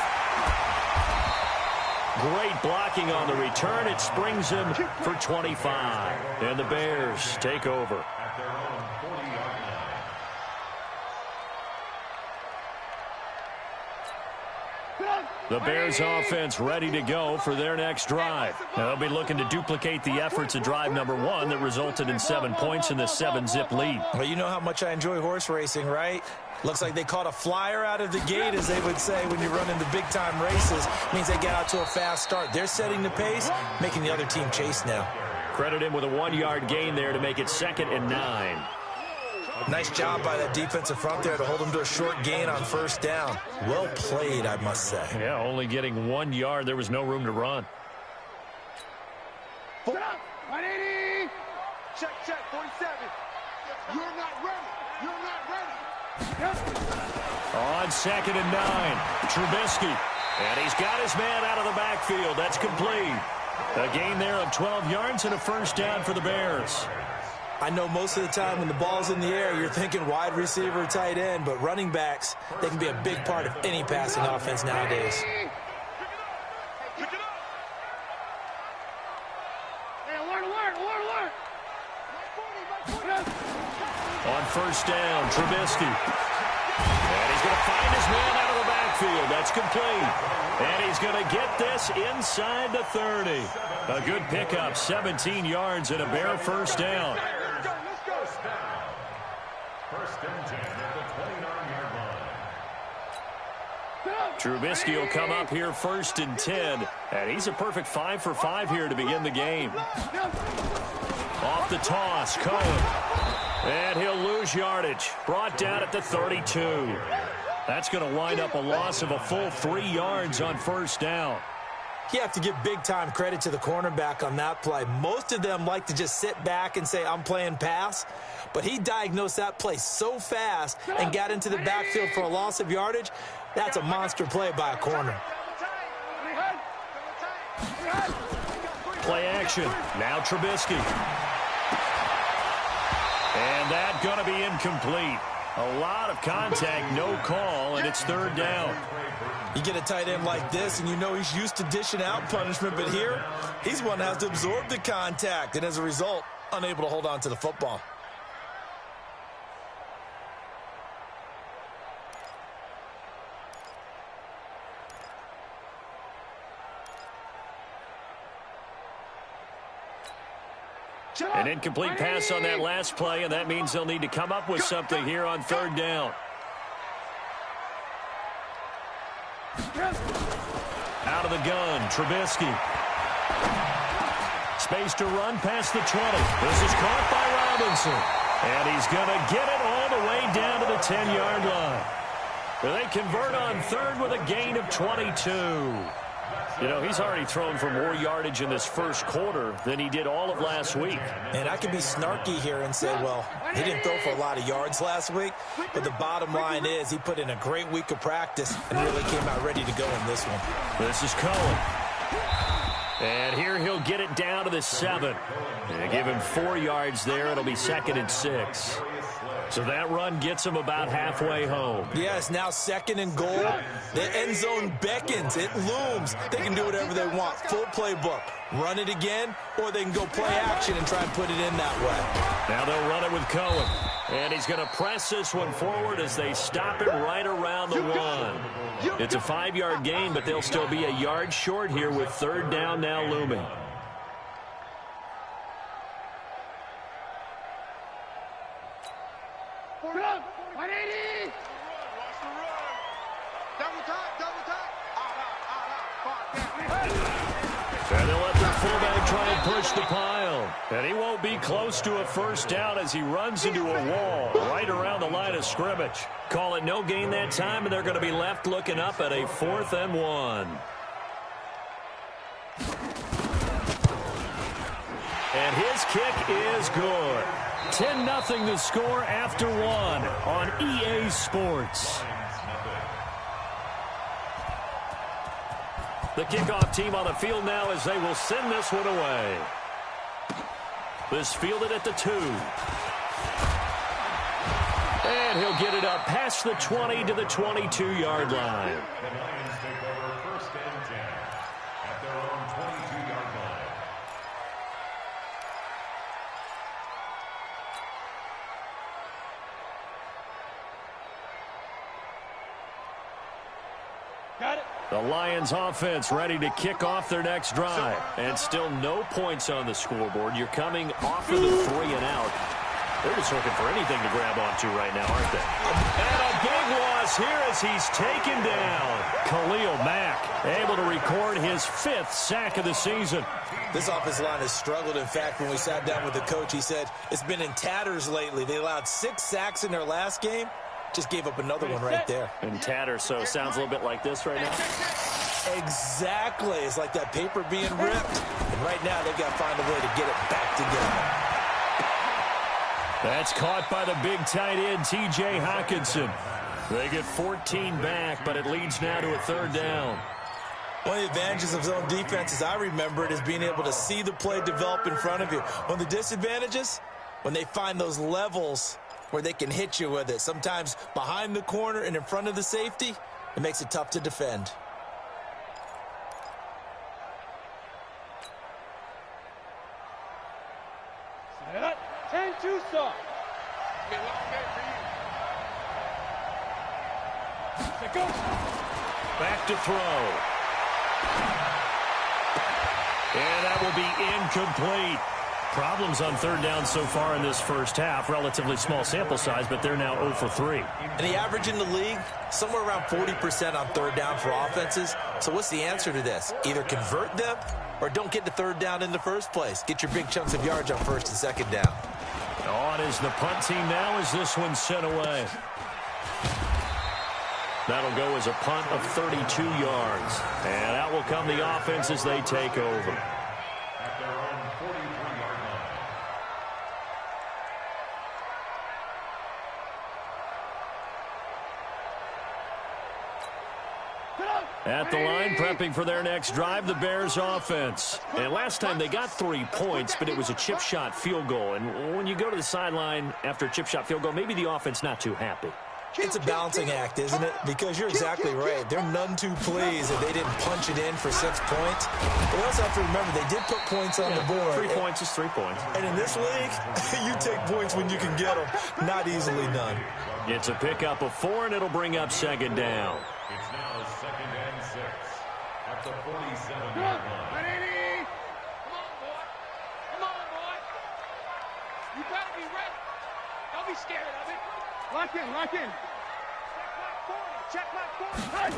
Great blocking on the return. It springs him for 25. And the Bears take over. At their own 40-yard line. The Bears offense ready to go for their next drive. They'll be looking to duplicate the efforts of drive number 1 that resulted in 7 points in the 7-zip lead. Well, you know how much I enjoy horse racing, right? Looks like they caught a flyer out of the gate, as they would say when you run into big-time races. Means they get out to a fast start. They're setting the pace, making the other team chase now. Credit him with a 1-yard gain there to make it 2nd and 9. Nice job by that defensive front there to hold them to a short gain on 1st down. Well played, I must say. Yeah, only getting 1 yard. There was no room to run. 180. Check, 47. You're not ready. You're not ready. On 2nd and 9, Trubisky. And he's got his man out of the backfield. That's complete. A gain there of 12 yards and a 1st down for the Bears. I know most of the time when the ball's in the air, you're thinking wide receiver, tight end, but running backs, they can be a big part of any passing offense nowadays. Hey, alert. On 1st down, Trubisky. And he's going to find his man out of the backfield. That's complete. And he's going to get this inside the 30. A good pickup, 17 yards and a Bear 1st down. First and 10 at the 29-yard line. Trubisky will come up here 1st and 10. And he's a perfect 5 for 5 here to begin the game. Off the toss, Cohen. And he'll lose yardage. Brought down at the 32. That's going to wind up a loss of a full 3 yards on 1st down. You have to give big-time credit to the cornerback on that play. Most of them like to just sit back and say, I'm playing pass. But he diagnosed that play so fast and got into the backfield for a loss of yardage. That's a monster play by a corner. Play action. Now Trubisky. And that going to be incomplete. A lot of contact, no call, and it's 3rd down. You get a tight end like this, and you know he's used to dishing out punishment, but here, he's one that has to absorb the contact, and as a result, unable to hold on to the football. An incomplete pass on that last play, and that means they'll need to come up with something here on third down. Out of the gun, Trubisky. Space to run past the 20. This is caught by Robinson. And he's going to get it all the way down to the 10-yard line. They convert on third with a gain of 22. You know, he's already thrown for more yardage in this first quarter than he did all of last week. And I could be snarky here and say, well, he didn't throw for a lot of yards last week, but the bottom line is he put in a great week of practice and really came out ready to go in this one. This is Cohen. And here he'll get it down to the 7. And give him 4 yards there. It'll be 2nd and 6. So that run gets him about halfway home. Yes, now 2nd and goal. The end zone beckons. It looms. They can do whatever they want. Full playbook. Run it again, or they can go play action and try and put it in that way. Now they'll run it with Cohen. And he's going to press this one forward as they stop him right around the 1. It's a 5-yard gain, but they'll still be a yard short here with third down now looming. And they'll let their fullback try and push the pile. And he won't be close to a first down as he runs into a wall right around the line of scrimmage. Call it no gain that time, and they're going to be left looking up at a 4th and 1. And his kick is good. 10-0 the score after 1 on EA Sports. The kickoff team on the field now as they will send this one away. This fielded at the 2. And he'll get it up past the 20 to the 22-yard line. The Lions take over 1st and 10 at their own 22-yard line. Got it. The Lions offense ready to kick off their next drive. And still no points on the scoreboard. You're coming off of the 3 and out. They're just looking for anything to grab onto right now, aren't they? And a big loss here as he's taken down. Khalil Mack able to record his 5th sack of the season. This offensive line has struggled. In fact, when we sat down with the coach, he said it's been in tatters lately. They allowed 6 sacks in their last game. Just gave up another one right there. In tatters, so sounds a little bit like this right now. Exactly. It's like that paper being ripped. And right now, they've got to find a way to get it back together. That's caught by the big tight end, T.J. Hawkinson. They get 14 back, but it leads now to a 3rd down. One of the advantages of zone defense, as I remember it, is being able to see the play develop in front of you. One of the disadvantages, when they find those levels where they can hit you with it, sometimes behind the corner and in front of the safety, it makes it tough to defend. Set up. 10-2 stop. Back to throw. And that will be incomplete. Problems on third down so far in this first half. Relatively small sample size, but they're now 0 for 3. And the average in the league, somewhere around 40% on third down for offenses. So what's the answer to this? Either convert them or don't get to third down in the first place. Get your big chunks of yards on 1st and 2nd down. On is the punt team now as this one's sent away. That'll go as a punt of 32 yards. And out will come the offense as they take over. At their own 43-yard line. At the line, prepping for their next drive, the Bears offense. And last time they got 3 points, but it was a chip shot field goal. And when you go to the sideline after a chip shot field goal, maybe the offense not too happy. It's a balancing act, isn't it? Because you're exactly right. They're none too pleased that they didn't punch it in for 6 points. But we also have to remember they did put points on the board. 3 points is 3 points. And in this league, you take points when you can get them. Not easily done. It's a pickup of 4, and it'll bring up 2nd down. It's now 2nd and 6 at the 47-yard line. You better be ready. Don't be scared of it. Lock in, lock in. Check my 40.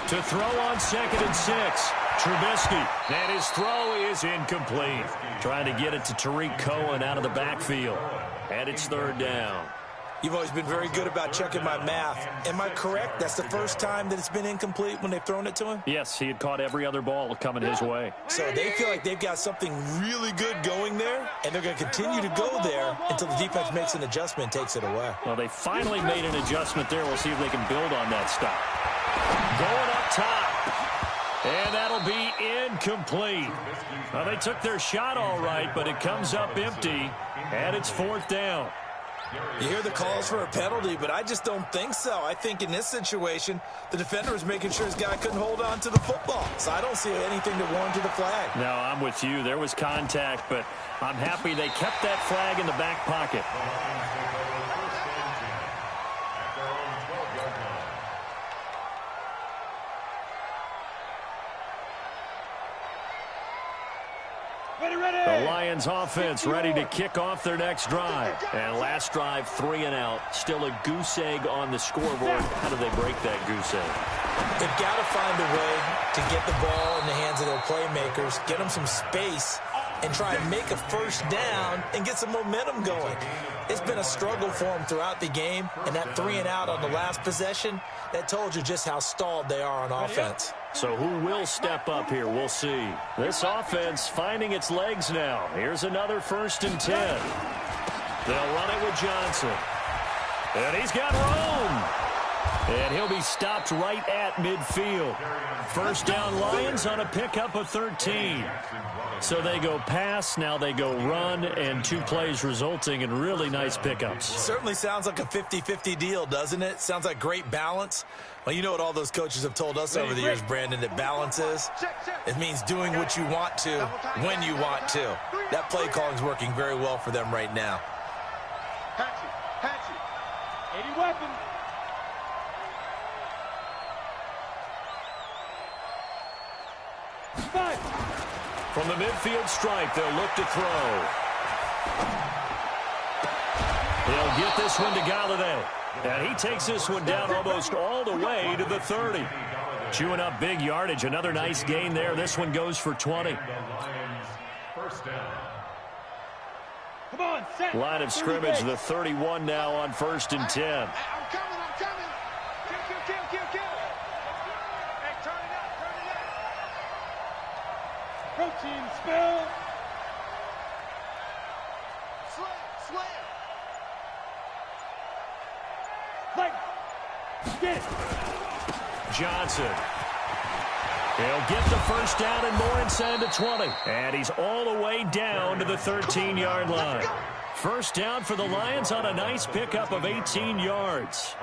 To throw on 2nd and 6. Trubisky. And his throw is incomplete. Trying to get it to Tariq Cohen out of the backfield. And it's 3rd down. You've always been very good about checking my math. Am I correct? That's the first time that it's been incomplete when they've thrown it to him? Yes, he had caught every other ball coming his way. So they feel like they've got something really good going there, and they're going to continue to go there until the defense makes an adjustment and takes it away. Well, they finally made an adjustment there. We'll see if they can build on that stop. Going up top. And that'll be incomplete. Well, they took their shot all right, but it comes up empty, and it's 4th down. You hear the calls for a penalty, but I just don't think so. I think in this situation, the defender was making sure his guy couldn't hold on to the football. So I don't see anything to warrant the flag. No, I'm with you. There was contact, but I'm happy they kept that flag in the back pocket. The Lions offense ready to kick off their next drive. And last drive, 3 and out. Still a goose egg on the scoreboard. How do they break that goose egg? They've got to find a way to get the ball in the hands of their playmakers, get them some space, and try and make a first down and get some momentum going. It's been a struggle for them throughout the game, and that 3 and out on the last possession, that told you just how stalled they are on offense. So who will step up here? We'll see. This offense finding its legs now. Here's another 1st and 10. They'll run it with Johnson. And he's got room. And he'll be stopped right at midfield. 1st down Lions on a pickup of 13. So they go pass, now they go run, and 2 plays resulting in really nice pickups. Certainly sounds like a 50-50 deal, doesn't it? Sounds like great balance. Well, you know what all those coaches have told us over the years, Brandon, that balance is? It means doing what you want to when you want to. That play calling is working very well for them right now. Hatchet. 80 weapons. From the midfield stripe, they'll look to throw. He'll get this one to Galladay. And he takes this one down almost all the way to the 30. Chewing up big yardage. Another nice gain there. This one goes for 20. Come on, set. Line of scrimmage, the 31 now on 1st and 10. I'm coming. Kill. Hey, turn it up. Protein spill. Slam. Like, get it. Johnson. He'll get the 1st down and more inside the 20. And he's all the way down to the 13-yard line. 1st down for the Lions on a nice pickup of 18 yards.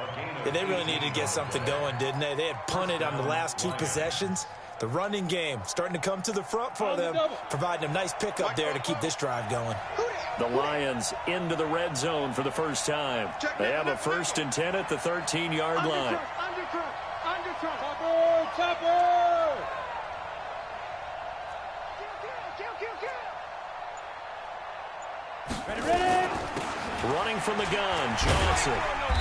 Yeah, they really needed to get something going, didn't they? They had punted on the last 2 possessions. The running game starting to come to the front for them, providing a nice pickup there to keep this drive going. The Lions into the red zone for the first time. They have a 1st and 10 at the 13-yard line. Undercut. Chopper. Kill. Ready. Running from the gun, Johnson.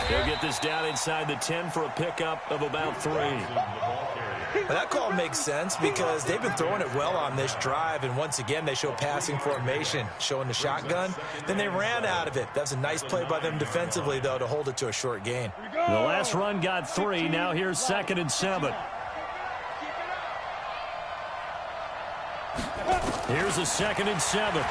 He'll get this down inside the 10 for a pickup of about 3. Well, that call makes sense because they've been throwing it well on this drive, and once again they show passing formation, showing the shotgun. Then they ran out of it. That's a nice play by them defensively, though, to hold it to a short gain. The last run got 3. Now here's 2nd and 7. Here's a 2nd and 7.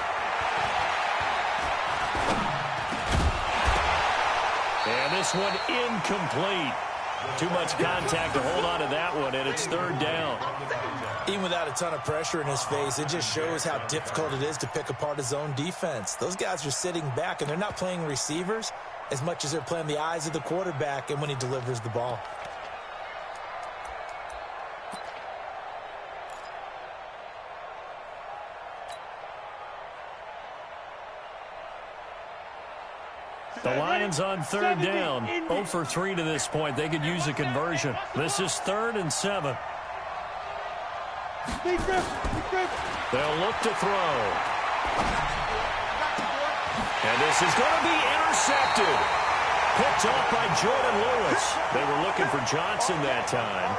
And this one incomplete. Too much contact to hold on to that one, and it's 3rd down. Even without a ton of pressure in his face, it just shows how difficult it is to pick apart his own defense. Those guys are sitting back, and they're not playing receivers as much as they're playing the eyes of the quarterback and when he delivers the ball. The Lions on 3rd down. 0 for 3 to this point. They could use a conversion. This is 3rd and 7. They'll look to throw. And this is going to be intercepted. Picked off by Jordan Lewis. They were looking for Johnson that time.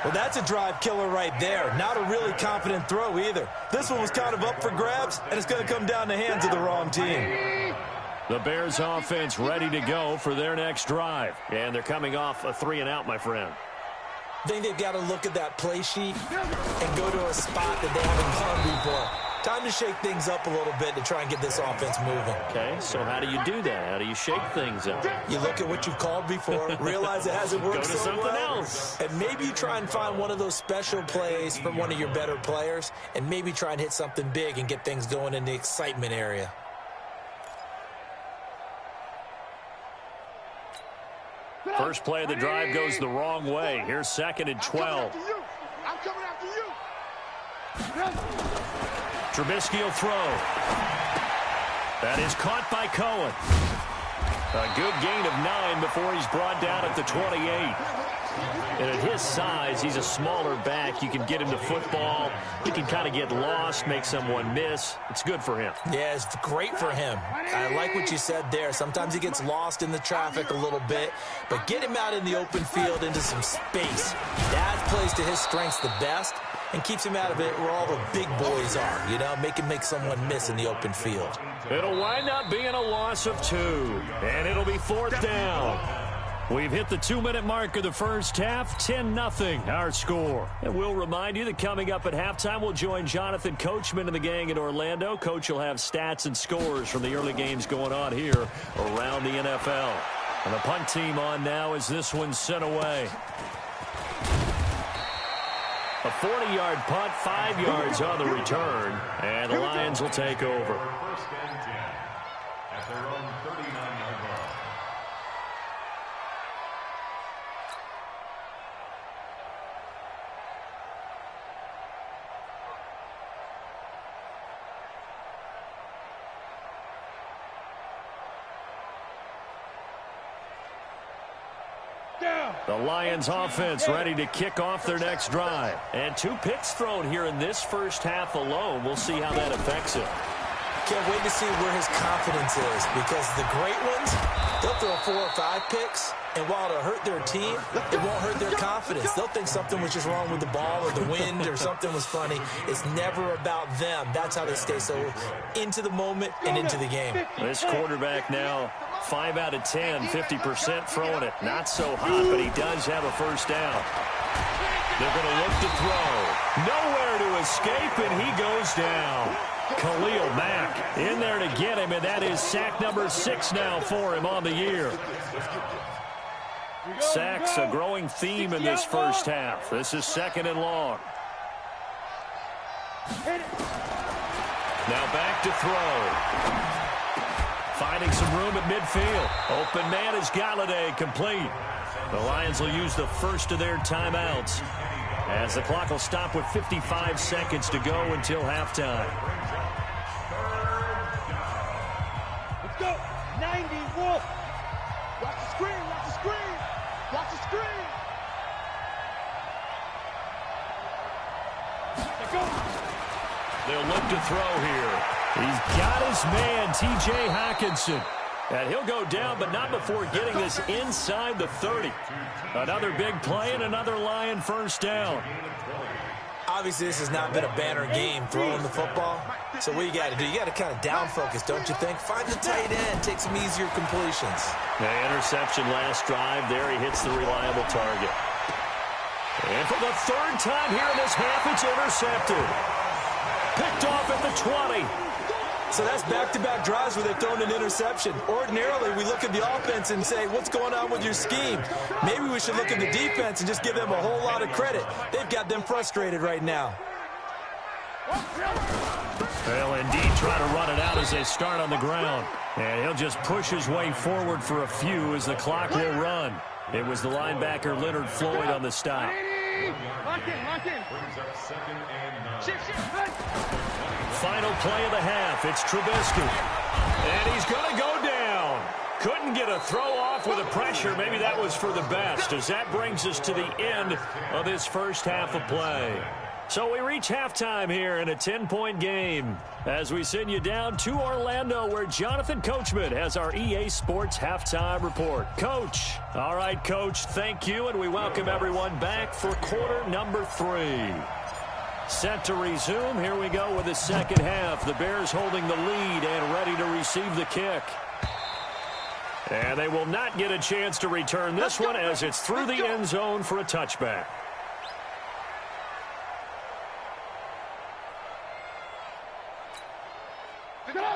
Well, that's a drive killer right there. Not a really confident throw either. This one was kind of up for grabs, and it's going to come down the hands of the wrong team. The Bears offense ready to go for their next drive. And they're coming off a 3-and-out, my friend. I think they've got to look at that play sheet and go to a spot that they haven't gone before. Time to shake things up a little bit to try and get this offense moving. Okay, so how do you do that? How do you shake things up? You look at what you've called before, realize it hasn't worked Go to so something well, else. and maybe you try and find one of those special plays from one of your better players, and maybe try and hit something big and get things going in the excitement area. First play of the drive goes the wrong way. Here's 2nd and 12. I'm coming after you. Trubisky will throw. That is caught by Cohen. A good gain of 9 before he's brought down at the 28. And at his size, he's a smaller back. You can get him to football. He can kind of get lost, make someone miss. It's good for him. Yeah, it's great for him. I like what you said there. Sometimes he gets lost in the traffic a little bit, but get him out in the open field into some space. That plays to his strengths the best and keeps him out of it where all the big boys are, you know, make him make someone miss in the open field. It'll wind up being a loss of 2, and it'll be 4th down. We've hit the 2-minute mark of the first half, 10-0 our score. And we'll remind you that coming up at halftime, we'll join Jonathan Coachman and the gang in Orlando. Coach will have stats and scores from the early games going on here around the NFL. And the punt team on now as this one's sent away. A 40-yard punt, 5 yards on the return, and the Lions will take over. First and 10 at their own 39-yard line. The Lions offense ready to kick off their next drive. And 2 picks thrown here in this first half alone. We'll see how that affects him. Can't wait to see where his confidence is, because the great ones, they'll throw 4 or 5 picks, and while it'll hurt their team, it won't hurt their confidence. They'll think something was just wrong with the ball or the wind or something was funny. It's never about them. That's how they stay so into the moment and into the game. This quarterback now, 5 out of 10, 50% throwing it. Not so hot, but he does have a first down. They're going to look to throw. Nowhere to escape, and he goes down. Khalil Mack in there to get him, and that is sack number 6 now for him on the year. Sacks a growing theme in this first half. This is 2nd and long. Now back to throw. Finding some room at midfield. Open man is Galladay, complete. The Lions will use the first of their timeouts as the clock will stop with 55 seconds to go until halftime. Let's go. 90, Wolf. Watch the screen. Watch the screen. Watch the screen. Let's go. They'll look to throw here. He's got his man, T.J. Hockenson. And he'll go down, but not before getting this inside the 30. Another big play and another Lion first down. Obviously, this has not been a banner game throwing the football. So what you got to do, you got to kind of down focus, don't you think? Find the tight end, take some easier completions. The interception last drive. There he hits the reliable target. And for the 3rd time here in this half, it's intercepted. Picked off at the 20. So that's back-to-back drives where they've thrown an interception. Ordinarily, we look at the offense and say, what's going on with your scheme? Maybe we should look at the defense and just give them a whole lot of credit. They've got them frustrated right now. They'll indeed try to run it out as they start on the ground. And he'll just push his way forward for a few as the clock will run. It was the linebacker Leonard Floyd on the stop. Lock in, lock in. Shift, Final play of the half. It's Trubisky. And he's going to go down. Couldn't get a throw off with the pressure. Maybe that was for the best, as that brings us to the end of this first half of play. So we reach halftime here in a 10-point game as we send you down to Orlando where Jonathan Coachman has our EA Sports halftime report. Coach. All right, Coach, thank you, and we welcome everyone back for quarter number 3. Set to resume. Here we go with the second half. The Bears holding the lead and ready to receive the kick. And they will not get a chance to return this one as it's through the end zone for a touchback.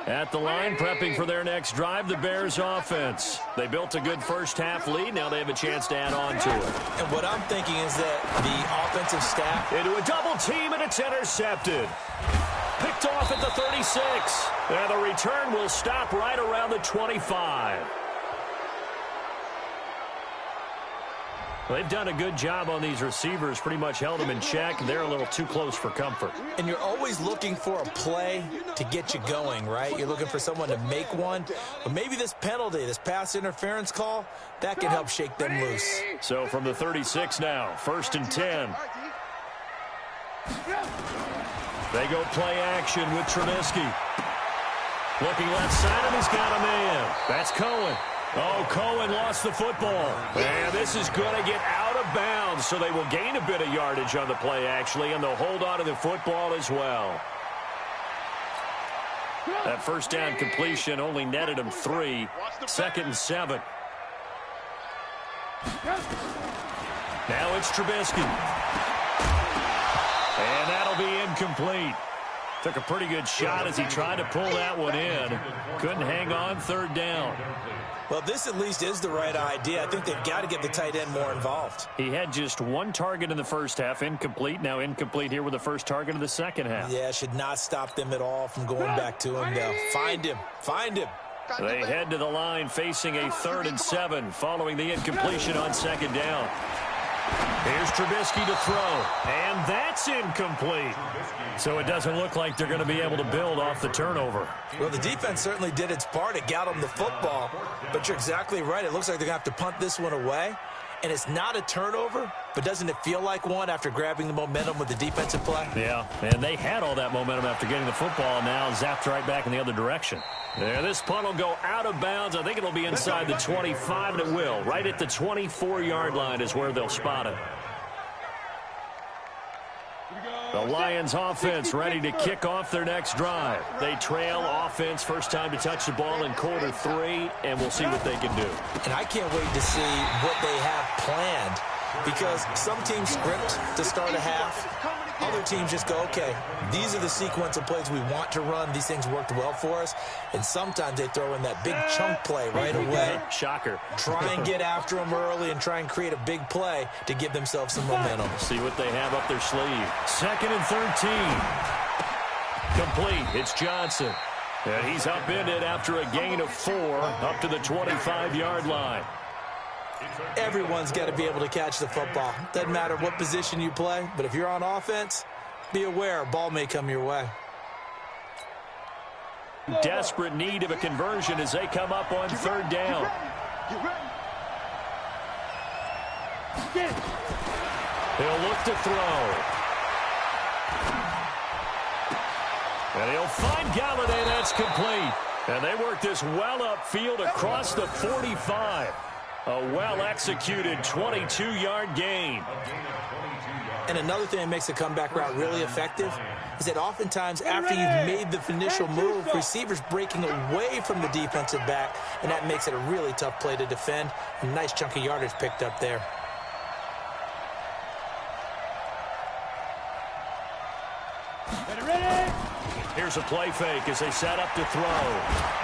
At the line, prepping for their next drive, the Bears offense. They built a good first-half lead. Now they have a chance to add on to it. And what I'm thinking is that the offensive staff... Into a double team, and it's intercepted. Picked off at the 36. And the return will stop right around the 25. They've done a good job on these receivers, pretty much held them in check. They're a little too close for comfort. And you're always looking for a play to get you going, right? You're looking for someone to make one. But maybe this penalty, this pass interference call, that can help shake them loose. So from the 36 now, 1st and 10. They go play action with Trubisky. Looking left side, and he's got a man. That's Cohen. Oh, Cohen lost the football. And this is going to get out of bounds, so they will gain a bit of yardage on the play, actually, and they'll hold on to the football as well. That first down completion only netted him 3. 2nd and 7. Now it's Trubisky. And that'll be incomplete. Took a pretty good shot as he tried to pull that one in. Couldn't hang on, 3rd down. Well, this at least is the right idea. I think they've got to get the tight end more involved. He had just 1 target in the first half, incomplete. Now incomplete here with the first target of the second half. Yeah, should not stop them at all from going back to him, though. Find him. Find him. They head to the line facing a 3rd and 7 following the incompletion on 2nd down. Here's Trubisky to throw, and that's incomplete. So it doesn't look like they're going to be able to build off the turnover. Well, the defense certainly did its part. It got them the football, but you're exactly right. It looks like they're going to have to punt this one away, and it's not a turnover, but doesn't it feel like one after grabbing the momentum with the defensive play? Yeah, and they had all that momentum after getting the football, and now zapped right back in the other direction. There, this punt will go out of bounds. I think it'll be inside the 25, and it will. Right at the 24-yard line is where they'll spot it. The Lions offense ready to kick off their next drive. They trail offense, first time to touch the ball in quarter 3, and we'll see what they can do. And I can't wait to see what they have planned, because some teams script to start a half. Other teams just go, okay, these are the sequence of plays we want to run. These things worked well for us. And sometimes they throw in that big chunk play right away. Shocker. Try and get after them early and try and create a big play to give themselves some momentum. See what they have up their sleeve. 2nd and 13. Complete. It's Johnson. And he's upended after a gain of 4 up to the 25-yard line. Everyone's got to be able to catch the football. Doesn't matter what position you play, but if you're on offense, be aware a ball may come your way. Desperate need of a conversion as they come up on 3rd down. He'll look to throw. And he'll find Galladay. That's complete. And they work this well upfield across the 45. A well-executed 22-yard gain. And another thing that makes a comeback route really effective is that oftentimes after you've made the initial move, receivers breaking away from the defensive back, and that makes it a really tough play to defend. A nice chunk of yardage picked up there. Here's a play fake as they set up to throw.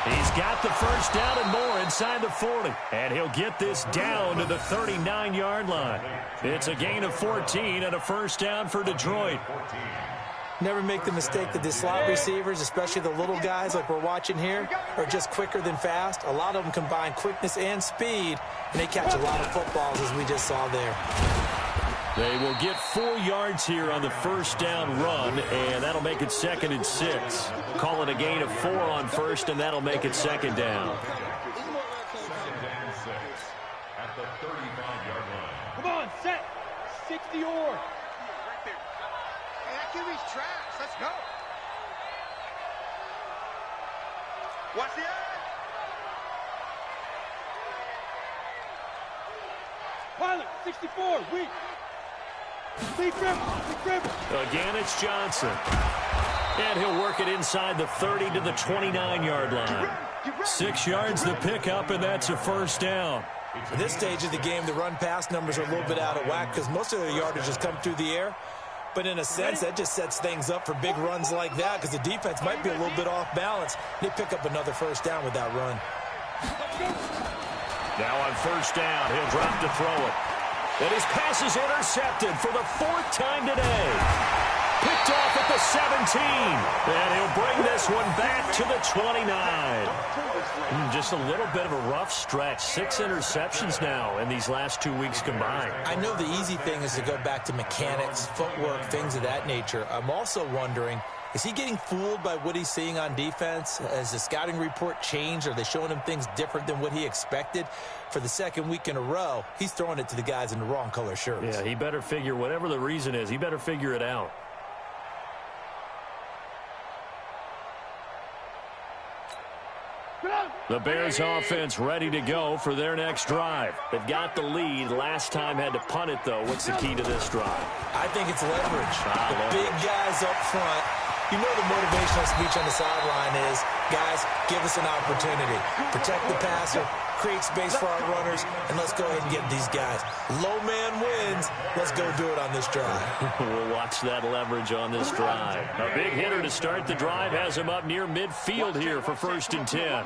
He's got the first down and more inside the 40. And he'll get this down to the 39-yard line. It's a gain of 14 and a first down for Detroit. Never make the mistake that the slot receivers, especially the little guys like we're watching here, are just quicker than fast. A lot of them combine quickness and speed, and they catch a lot of footballs as we just saw there. They will get 4 yards here on the first down run, and that'll make it 2nd and 6. Call it a gain of 4 on first, and that'll make it 2nd down. 2nd and 6 at the 35-yard line. Come on, set. 60 or. That QB's trash. Let's go. Watch the eye. Pilot, 64, weak. Big dribble. Again, it's Johnson. And he'll work it inside the 30 to the 29-yard line. 6 yards the pickup, and that's a first down. At this stage of the game, the run-pass numbers are a little bit out of whack because most of their yardage has come through the air. But in a sense, that just sets things up for big runs like that because the defense might be a little bit off balance. They pick up another first down with that run. Now on first down, he'll drop to throw it. And his pass is intercepted for the 4th time today. Picked off at the 17. And he'll bring this one back to the 29. Just a little bit of a rough stretch. 6 interceptions now in these last 2 weeks combined. I know the easy thing is to go back to mechanics, footwork, things of that nature. I'm also wondering, is he getting fooled by what he's seeing on defense? Has the scouting report changed? Are they showing him things different than what he expected? For the 2nd week in a row, he's throwing it to the guys in the wrong color shirts. Yeah, he better figure, whatever the reason is, he better figure it out. The Bears offense ready to go for their next drive. They've got the lead. Last time had to punt it, though. What's the key to this drive? I think it's leverage. The big guys up front. You know the motivational speech on the sideline is, guys, give us an opportunity. Protect the passer, create space for our runners, and let's go ahead and get these guys. Low man wins. Let's go do it on this drive. We'll watch that leverage on this drive. A big hitter to start the drive has him up near midfield here for 1st and 10.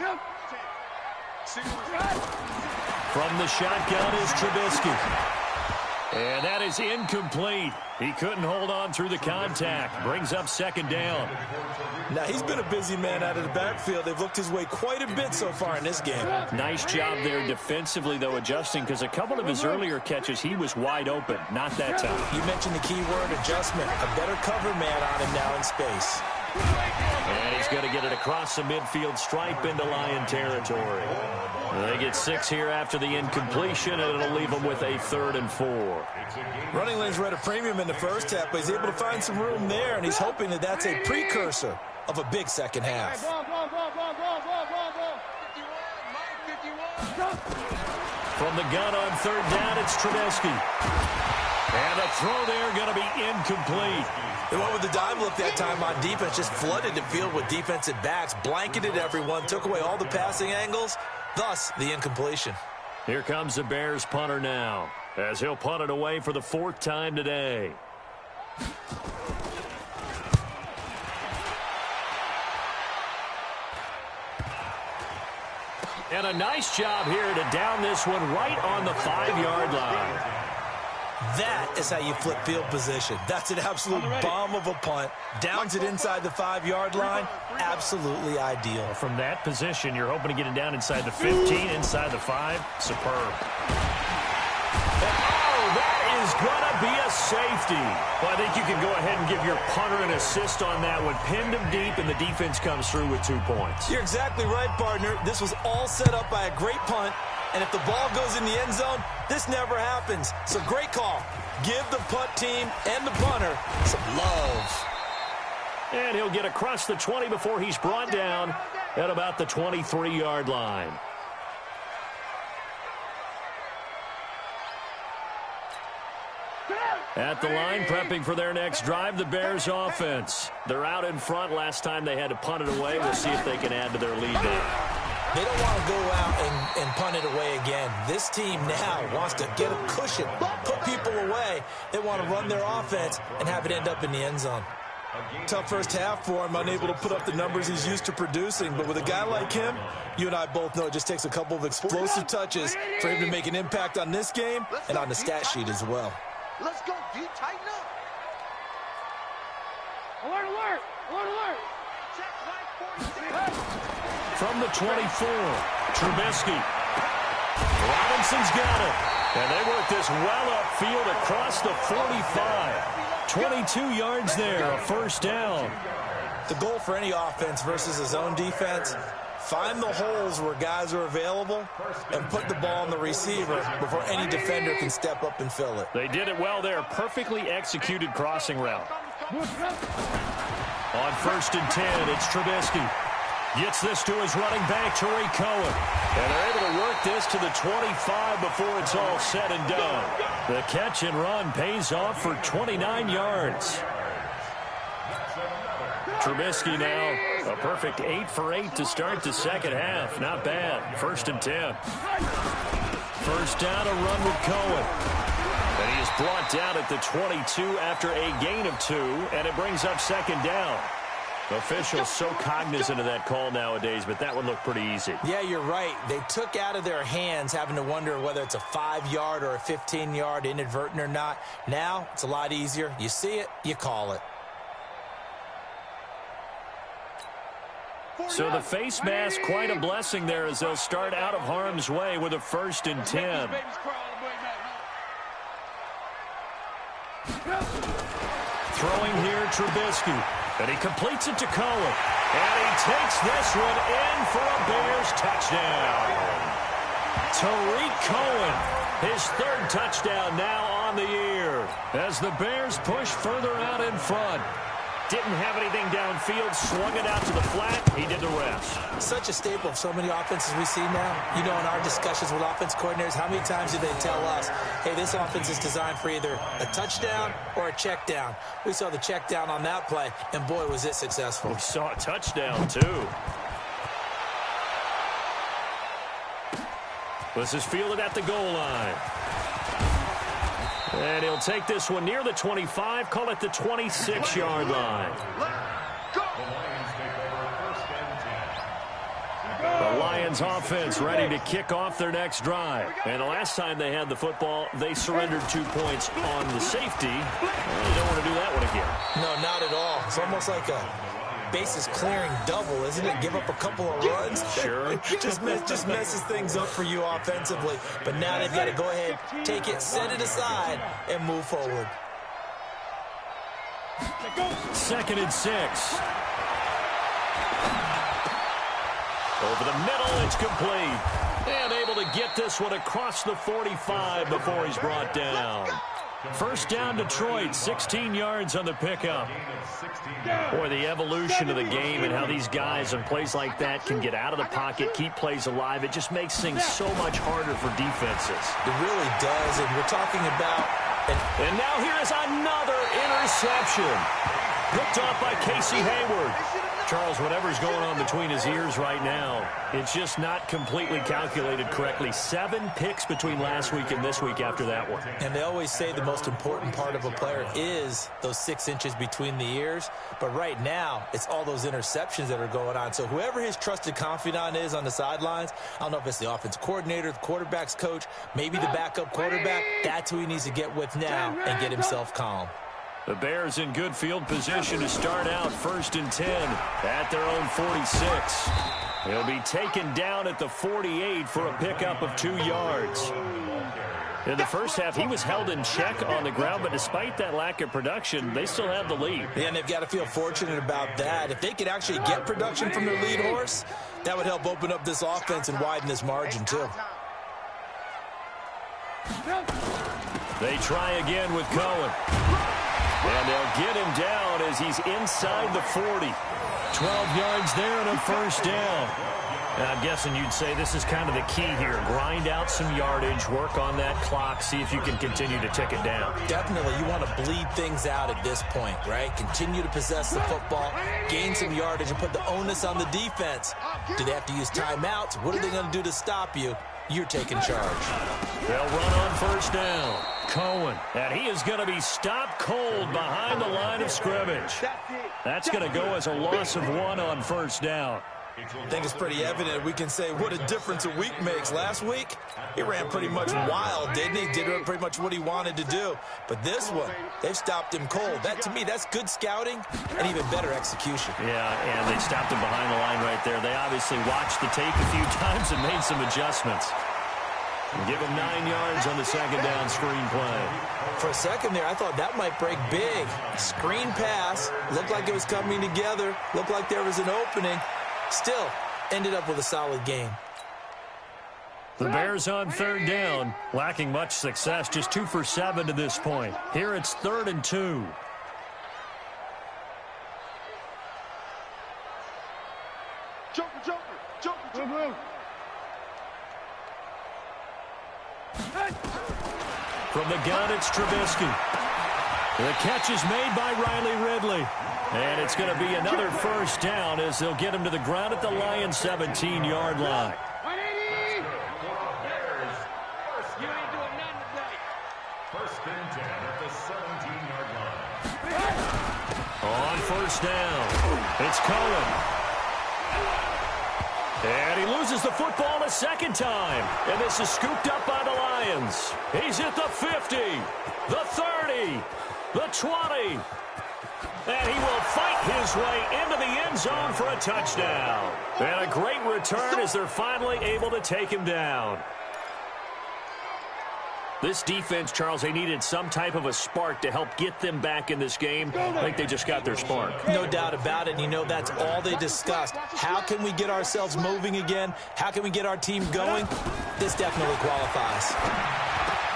From the shotgun is Trubisky. And that is incomplete. He couldn't hold on through the contact. Brings up 2nd down. Now, he's been a busy man out of the backfield. They've looked his way quite a bit so far in this game. Nice job there defensively, though, adjusting, because a couple of his earlier catches, he was wide open. Not that time. You mentioned the key word, adjustment. A better cover man on him now in space. And he's going to get it across the midfield stripe into Lion territory. They get 6 here after the incompletion, and it'll leave them with a 3rd and 4. Running lanes were at a premium in the first half, but he's able to find some room there, and he's hoping that that's a precursor of a big second half. From the gun on 3rd down, it's Trubisky. And a throw there going to be incomplete. They went with the dive look that time on defense, just flooded the field with defensive backs, blanketed everyone, took away all the passing angles, thus the incompletion. Here comes the Bears punter now, as he'll punt it away for the 4th time today. And a nice job here to down this one right on the 5-yard line. That is how you flip field position. That's an absolute bomb of a punt. Downs it inside the 5-yard line. Absolutely ideal. From that position, you're hoping to get it down inside the 15, inside the 5. Superb. Oh, that is going to be a safety. Well, I think you can go ahead and give your punter an assist on that one. Pinned him deep, and the defense comes through with 2 points. You're exactly right, partner. This was all set up by a great punt. And if the ball goes in the end zone, this never happens. So great call. Give the punt team and the punter some love. And he'll get across the 20 before he's brought down at about the 23-yard line. At the line, prepping for their next drive, the Bears offense. They're out in front. Last time they had to punt it away. We'll see if they can add to their lead now. They don't want to go out and punt it away again. This team now wants to get a cushion, put people away. They want to run their offense and have it end up in the end zone. Tough first half for him, unable to put up the numbers he's used to producing. But with a guy like him, you and I both know it just takes a couple of explosive touches for him to make an impact on this game and on the stat sheet as well. Let's go, D. Tighten up. Alert, alert, alert, alert. Check line 46. From the 24, Trubisky. Robinson's got it. And they work this well upfield across the 45. 22 yards there, a first down. The goal for any offense versus his own defense, find the holes where guys are available and put the ball on the receiver before any defender can step up and fill it. They did it well there. Perfectly executed crossing route. On 1st and 10, it's Trubisky. Gets this to his running back, Tariq Cohen. And they're able to work this to the 25 before it's all said and done. The catch and run pays off for 29 yards. Trubisky now, a perfect 8 for 8 to start the second half. Not bad. 1st and 10. First down, a run with Cohen. And he is brought down at the 22 after a gain of 2, and it brings up 2nd down. Officials so cognizant of that call nowadays, but that one looked pretty easy. Yeah, you're right. They took out of their hands having to wonder whether it's a 5-yard or a 15-yard inadvertent or not. Now, it's a lot easier. You see it, you call it. So the face mask, quite a blessing there as they'll start out of harm's way with a 1st and 10. Throwing here, Trubisky. And he completes it to Cohen. And he takes this one in for a Bears touchdown. Tariq Cohen, his 3rd touchdown now on the year. As the Bears push further out in front. Didn't have anything downfield, swung it out to the flat. He did the rest. Such a staple of so many offenses we see now. You know, in our discussions with offense coordinators, how many times do they tell us, hey, this offense is designed for either a touchdown or a check down. We saw the check down on that play, and boy, was it successful. We saw a touchdown, too. This is fielded at the goal line. And he'll take this one near the 25, call it the 26-yard line. The Lions offense ready to kick off their next drive. And the last time they had the football, they surrendered 2 points on the safety. Well, you don't want to do that one again. No, not at all. It's almost like a bases clearing double, isn't it? Give up a couple of runs. Sure. just messes things up for you offensively. But now they've got to go ahead, take it, set it aside, and move forward. 2nd and 6. Over the middle, it's complete. And able to get this one across the 45 before he's brought down. First down, Detroit, 16 yards on the pickup. Boy, the evolution of the game and how these guys in plays like that can get out of the pocket, keep plays alive, it just makes things so much harder for defenses. It really does, and we're talking about... And now here is another interception. Picked off by Casey Hayward. Charles, whatever's going on between his ears right now, it's just not completely calculated correctly. 7 picks between last week and this week after that one. And they always say the most important part of a player is those 6 inches between the ears. But right now, it's all those interceptions that are going on. So whoever his trusted confidant is on the sidelines, I don't know if it's the offense coordinator, the quarterback's coach, maybe the backup quarterback, that's who he needs to get with now and get himself calm. The Bears in good field position to start out 1st and 10 at their own 46. He'll be taken down at the 48 for a pickup of 2 yards. In the first half, he was held in check on the ground, but despite that lack of production, they still have the lead. Yeah, and they've got to feel fortunate about that. If they could actually get production from their lead horse, that would help open up this offense and widen this margin, too. They try again with Cohen. And they'll get him down as he's inside the 40. 12 yards there and a first down. And I'm guessing you'd say this is kind of the key here. Grind out some yardage, work on that clock, see if you can continue to tick it down. Definitely. You want to bleed things out at this point, right? Continue to possess the football, gain some yardage, and put the onus on the defense. Do they have to use timeouts? What are they going to do to stop you? You're taking charge. They'll run on first down. Cohen, and he is going to be stopped cold behind the line of scrimmage. That's going to go as a loss of 1 on first down. I think it's pretty evident. We can say what a difference a week makes. Last week, he ran pretty much wild, didn't he? Did pretty much what he wanted to do. But this one, they've stopped him cold. That, to me, that's good scouting and even better execution. Yeah, and they stopped him behind the line right there. They obviously watched the tape a few times and made some adjustments. Give him 9 yards on the second down screen play. For a second there, I thought that might break big. Screen pass. Looked like it was coming together. Looked like there was an opening. Still, ended up with a solid game. The Bears on third down, lacking much success, just 2 for 7 to this point. Here it's 3rd and 2. Joker, Joker, Joker, Joker. Blue. From the gun, it's Trubisky. The catch is made by Riley Ridley. And it's going to be another first down as they'll get him to the ground at the Lions' 17-yard line. 180. You ain't doing nothing today. First and 10 at the 17-yard line. On first down, it's Cohen. And he loses the football a second time. And this is scooped up by the Lions. He's at the 50, the 30, the 20. And he will fight his way into the end zone for a touchdown. And a great return as they're finally able to take him down. This defense, Charles, they needed some type of a spark to help get them back in this game. I think they just got their spark. No doubt about it. You know, that's all they discussed. How can we get ourselves moving again? How can we get our team going? This definitely qualifies.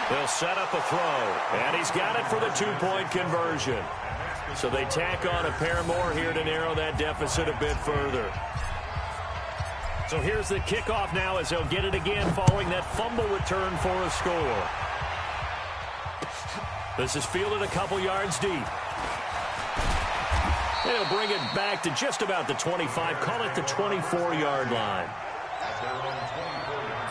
They'll set up a throw, and he's got it for the two-point conversion. So they tack on a pair more here to narrow that deficit a bit further. So here's the kickoff now as they'll get it again following that fumble return for a score. This is fielded a couple yards deep. They'll bring it back to just about the 25, call it the 24-yard line. At their own 24-yard line.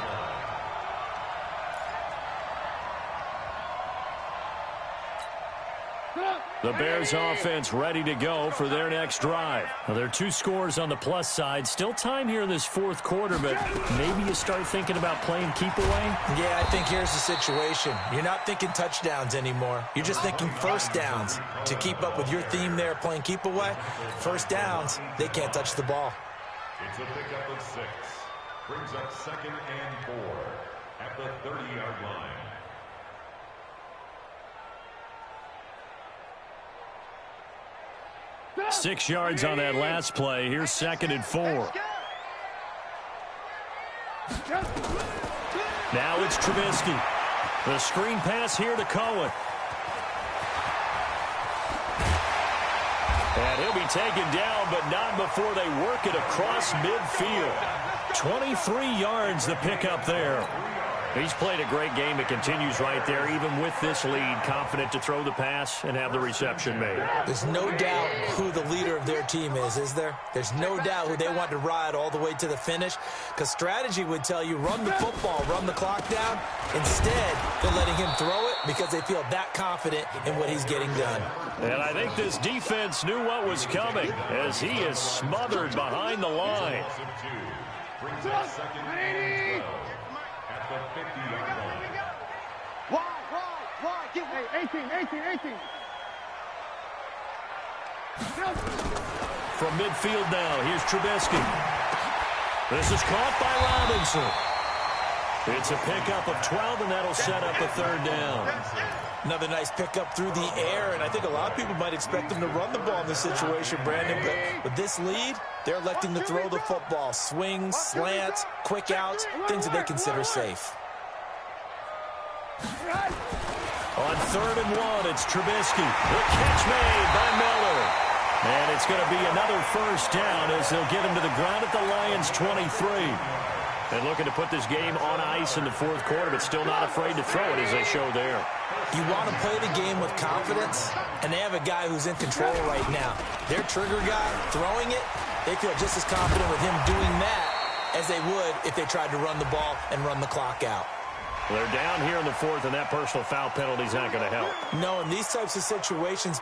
The Bears offense ready to go for their next drive. Well, there are two scores on the plus side. Still time here in this fourth quarter, but maybe you start thinking about playing keep away? Yeah, I think here's the situation. You're not thinking touchdowns anymore. You're just thinking first downs. To keep up with your theme there, playing keep away, first downs, they can't touch the ball. It's a pickup of 6. Brings up 2nd and 4 at the 30-yard line. 6 yards on that last play. Here's 2nd and 4. Now it's Trubisky. The screen pass here to Cohen. And he'll be taken down, but not before they work it across midfield. 23 yards the pickup there. He's played a great game. It continues right there, even with this lead, confident to throw the pass and have the reception made. There's no doubt who the leader of their team is there? There's no doubt who they want to ride all the way to the finish, because strategy would tell you run the football, run the clock down. Instead, they're letting him throw it because they feel that confident in what he's getting done. And I think this defense knew what was coming as he is smothered behind the line. Brings up 2nd and 12 at the 50-yard line. Wide. Get 18. From midfield now, here's Trubisky. This is caught by Robinson. It's a pickup of 12, and that'll set up a third down. Another nice pickup through the air, and I think a lot of people might expect them to run the ball in this situation, Brandon, but with this lead, they're electing to throw the football. Swings, slants, quick outs, things that they consider safe. On 3rd and 1, it's Trubisky. The catch made by Miller. And it's going to be another first down as they'll get him to the ground at the Lions' 23. And looking to put this game on ice in the fourth quarter, but still not afraid to throw it as they show there. You want to play the game with confidence, and they have a guy who's in control right now. Their trigger guy throwing it, they feel just as confident with him doing that as they would if they tried to run the ball and run the clock out. Well, they're down here in the fourth, and that personal foul penalty is not going to help. No, in these types of situations,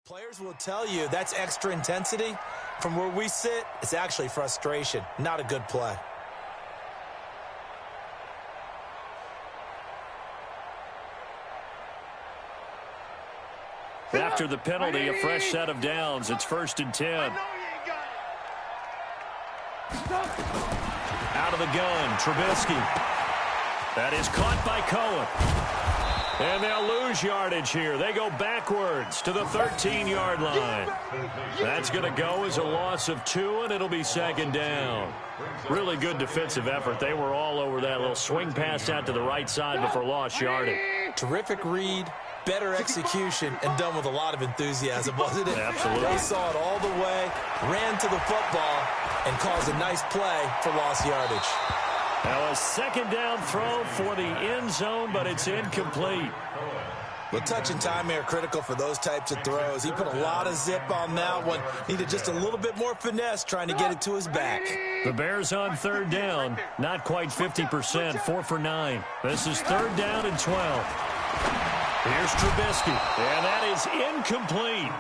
Players will tell you that's extra intensity. From where we sit, it's actually frustration, not a good play. After the penalty, a fresh set of downs. It's 1st and 10. Out of the gun, Trubisky. That is caught by Cohen. And they'll lose yardage here. They go backwards to the 13-yard line. That's going to go as a loss of 2, and it'll be 2nd down. Really good defensive effort. They were all over that little swing pass out to the right side before lost yardage. Terrific read, better execution, and done with a lot of enthusiasm, wasn't it? Absolutely. They saw it all the way, ran to the football, and caused a nice play for lost yardage. Now a 2nd down throw for the end zone, but it's incomplete. Well, touch and timing are critical for those types of throws. He put a lot of zip on that one. Needed just a little bit more finesse trying to get it to his back. The Bears on 3rd down. Not quite 50%, 4 for 9. This is 3rd down and 12. Here's Trubisky, and that is incomplete.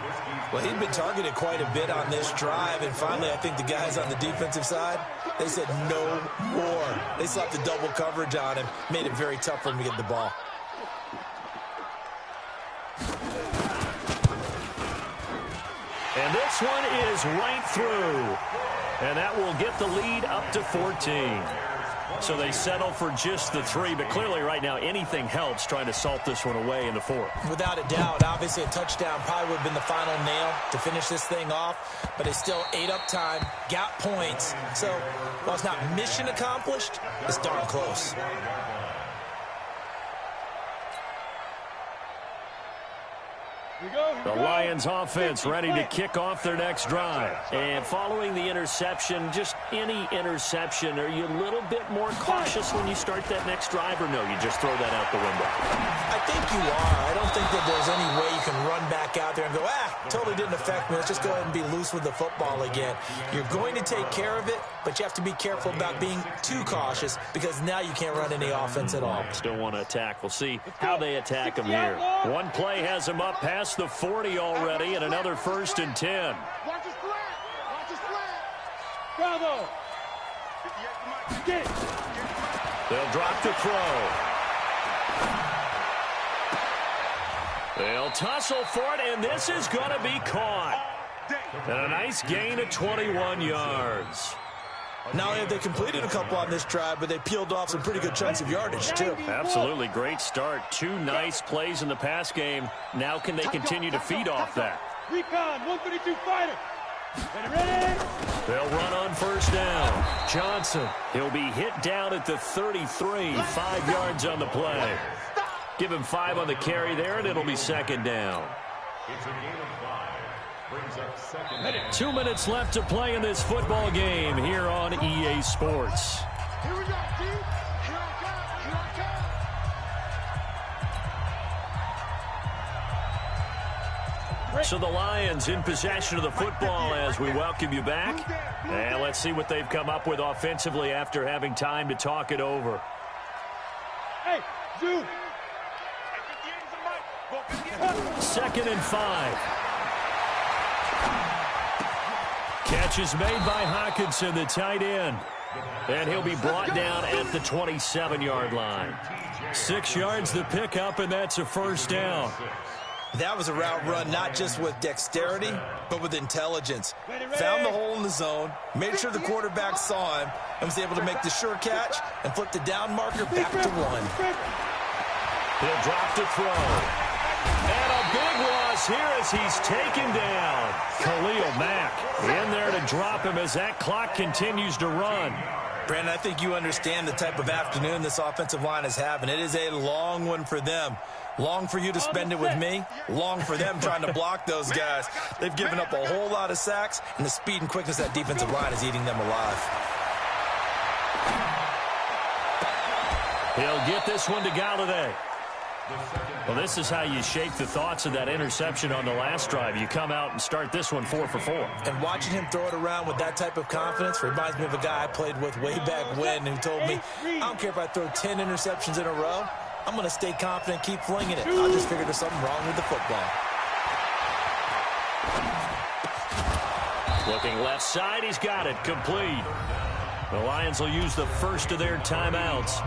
Well, he'd been targeted quite a bit on this drive, and finally I think the guys on the defensive side, they said no more. They slapped the double coverage on him, made it very tough for him to get the ball. And this one is right through, and that will get the lead up to 14. So they settle for just the 3, but clearly right now anything helps trying to salt this one away in the 4th. Without a doubt, obviously a touchdown probably would have been the final nail to finish this thing off, but they still ate up time, got points. So while it's not mission accomplished, it's darn close. The Lions offense ready to kick off their next drive. And following the interception, just any interception, are you a little bit more cautious when you start that next drive, or no, you just throw that out the window? I think you are. I don't think that there's any way you can run back out there and go, totally didn't affect me. Let's just go ahead and be loose with the football again. You're going to take care of it, but you have to be careful about being too cautious because now you can't run any offense at all. Still want to attack. We'll see how they attack them here. One play has them up past the 40 already, and another 1st and 10. Watch his flat. Watch his flat. Bravo. Get. They'll drop the throw. They'll tussle for it, and this is going to be caught. And a nice gain of 21 yards. Not only have they completed a couple on this drive, but they peeled off some pretty good chunks of yardage, too. Absolutely. Great start. 2 nice plays in the pass game. Now can they continue to feed off that? Recon, 132 fighter. Ready? They'll run on 1st down. Johnson, he'll be hit down at the 33. 5 yards on the play. Give him 5 on the carry there, and it'll be 2nd down. It's a gain of 5. Brings up 2nd down. 2 minutes left to play in this football game here on EA Sports. Here we go, G. Here I come. Here I come. So the Lions in possession of the football as we welcome you back. And let's see what they've come up with offensively after having time to talk it over. Hey, Zoo. 2nd and 5. Catch is made by Hawkinson, the tight end. And he'll be brought down at the 27-yard line. 6 yards the pickup, and that's a 1st down. That was a route run not just with dexterity, but with intelligence. Found the hole in the zone, made sure the quarterback saw him, and was able to make the sure catch and flip the down marker back to 1. He'll drop to throw. And a big loss here as he's taken down. Khalil Mack in there to drop him as that clock continues to run. Brandon, I think you understand the type of afternoon this offensive line is having. It is a long one for them. Long for you to spend it with me. Long for them trying to block those guys. They've given up a whole lot of sacks, and the speed and quickness of that defensive line is eating them alive. He'll get this one to Galladay. Well, this is how you shake the thoughts of that interception on the last drive. You come out and start this one 4 for 4. And watching him throw it around with that type of confidence reminds me of a guy I played with way back when who told me, I don't care if I throw 10 interceptions in a row. I'm going to stay confident, keep flinging it. I just figured there's something wrong with the football. Looking left side, he's got it, complete. The Lions will use the first of their timeouts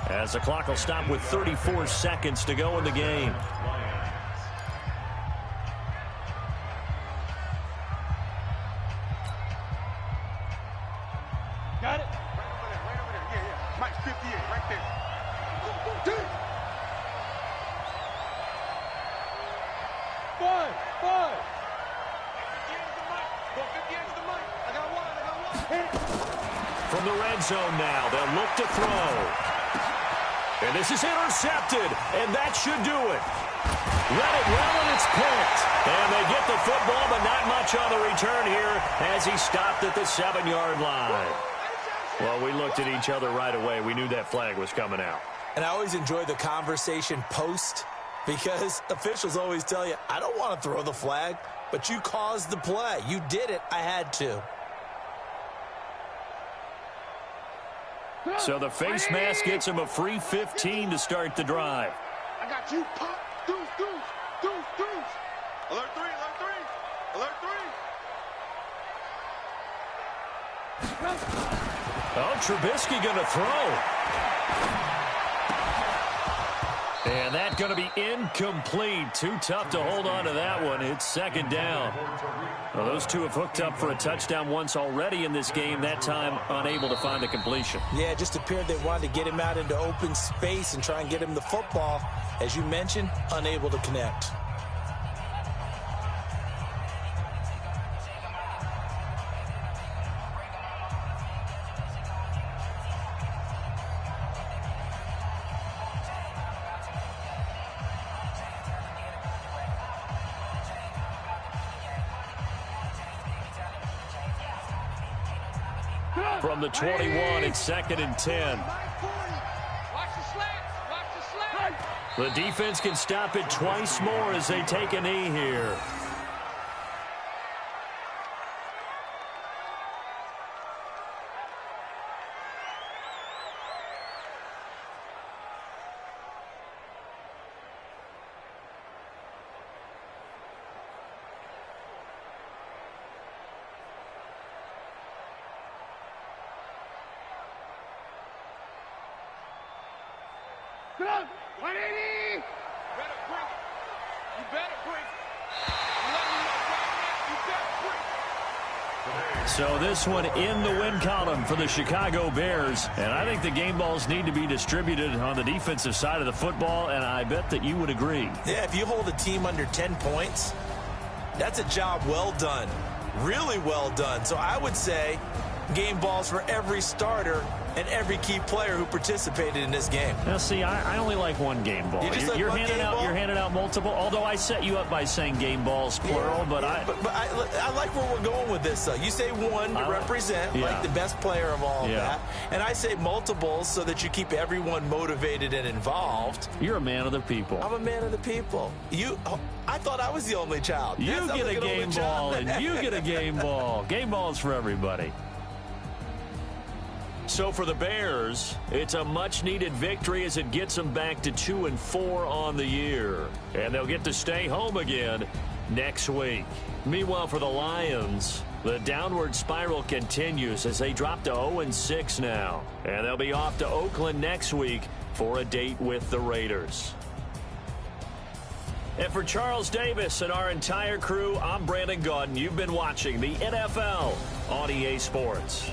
as the clock will stop with 34 seconds to go in the game. Got it? Right over there. Yeah. Mike's 58, right there. Go. 5. 58 to the mic. I got one. From the red zone now, they'll look to throw. And this is intercepted, and that should do it. Read it well, and it's picked. And they get the football, but not much on the return here as he stopped at the 7-yard line. Well, we looked at each other right away. We knew that flag was coming out. And I always enjoy the conversation post because officials always tell you, I don't want to throw the flag, but you caused the play. You did it. I had to. So the face mask gets him a free 15 to start the drive. I got you. Pop. Deuce. Alert 3. Oh, Trubisky going to throw. And that's going to be incomplete. Too tough to hold on to that one. It's second down. Well, those two have hooked up for a touchdown once already in this game, that time unable to find the completion. Yeah, it just appeared they wanted to get him out into open space and try and get him the football. As you mentioned, unable to connect. From the 21, it's 2nd and 10. Watch the slats. The defense can stop it twice more as they take a knee here. Come on. 180. You better bring it. So this one in the win column for the Chicago Bears. And I think the game balls need to be distributed on the defensive side of the football, and I bet that you would agree. Yeah, if you hold a team under 10 points, that's a job well done. Really well done. So I would say game balls for every starter and every key player who participated in this game. Now, see, I only like one game ball. You're handing out multiple, although I set you up by saying game balls, plural. But I like where we're going with this, though. You say one to represent, like the best player of all of that. And I say multiples so that you keep everyone motivated and involved. You're a man of the people. I'm a man of the people. I thought I was the only child. You get a game ball, and you get a game ball. Game balls for everybody. So for the Bears, it's a much-needed victory as it gets them back to 2-4 on the year. And they'll get to stay home again next week. Meanwhile, for the Lions, the downward spiral continues as they drop to 0-6 now. And they'll be off to Oakland next week for a date with the Raiders. And for Charles Davis and our entire crew, I'm Brandon Gaudin. You've been watching the NFL on EA Sports.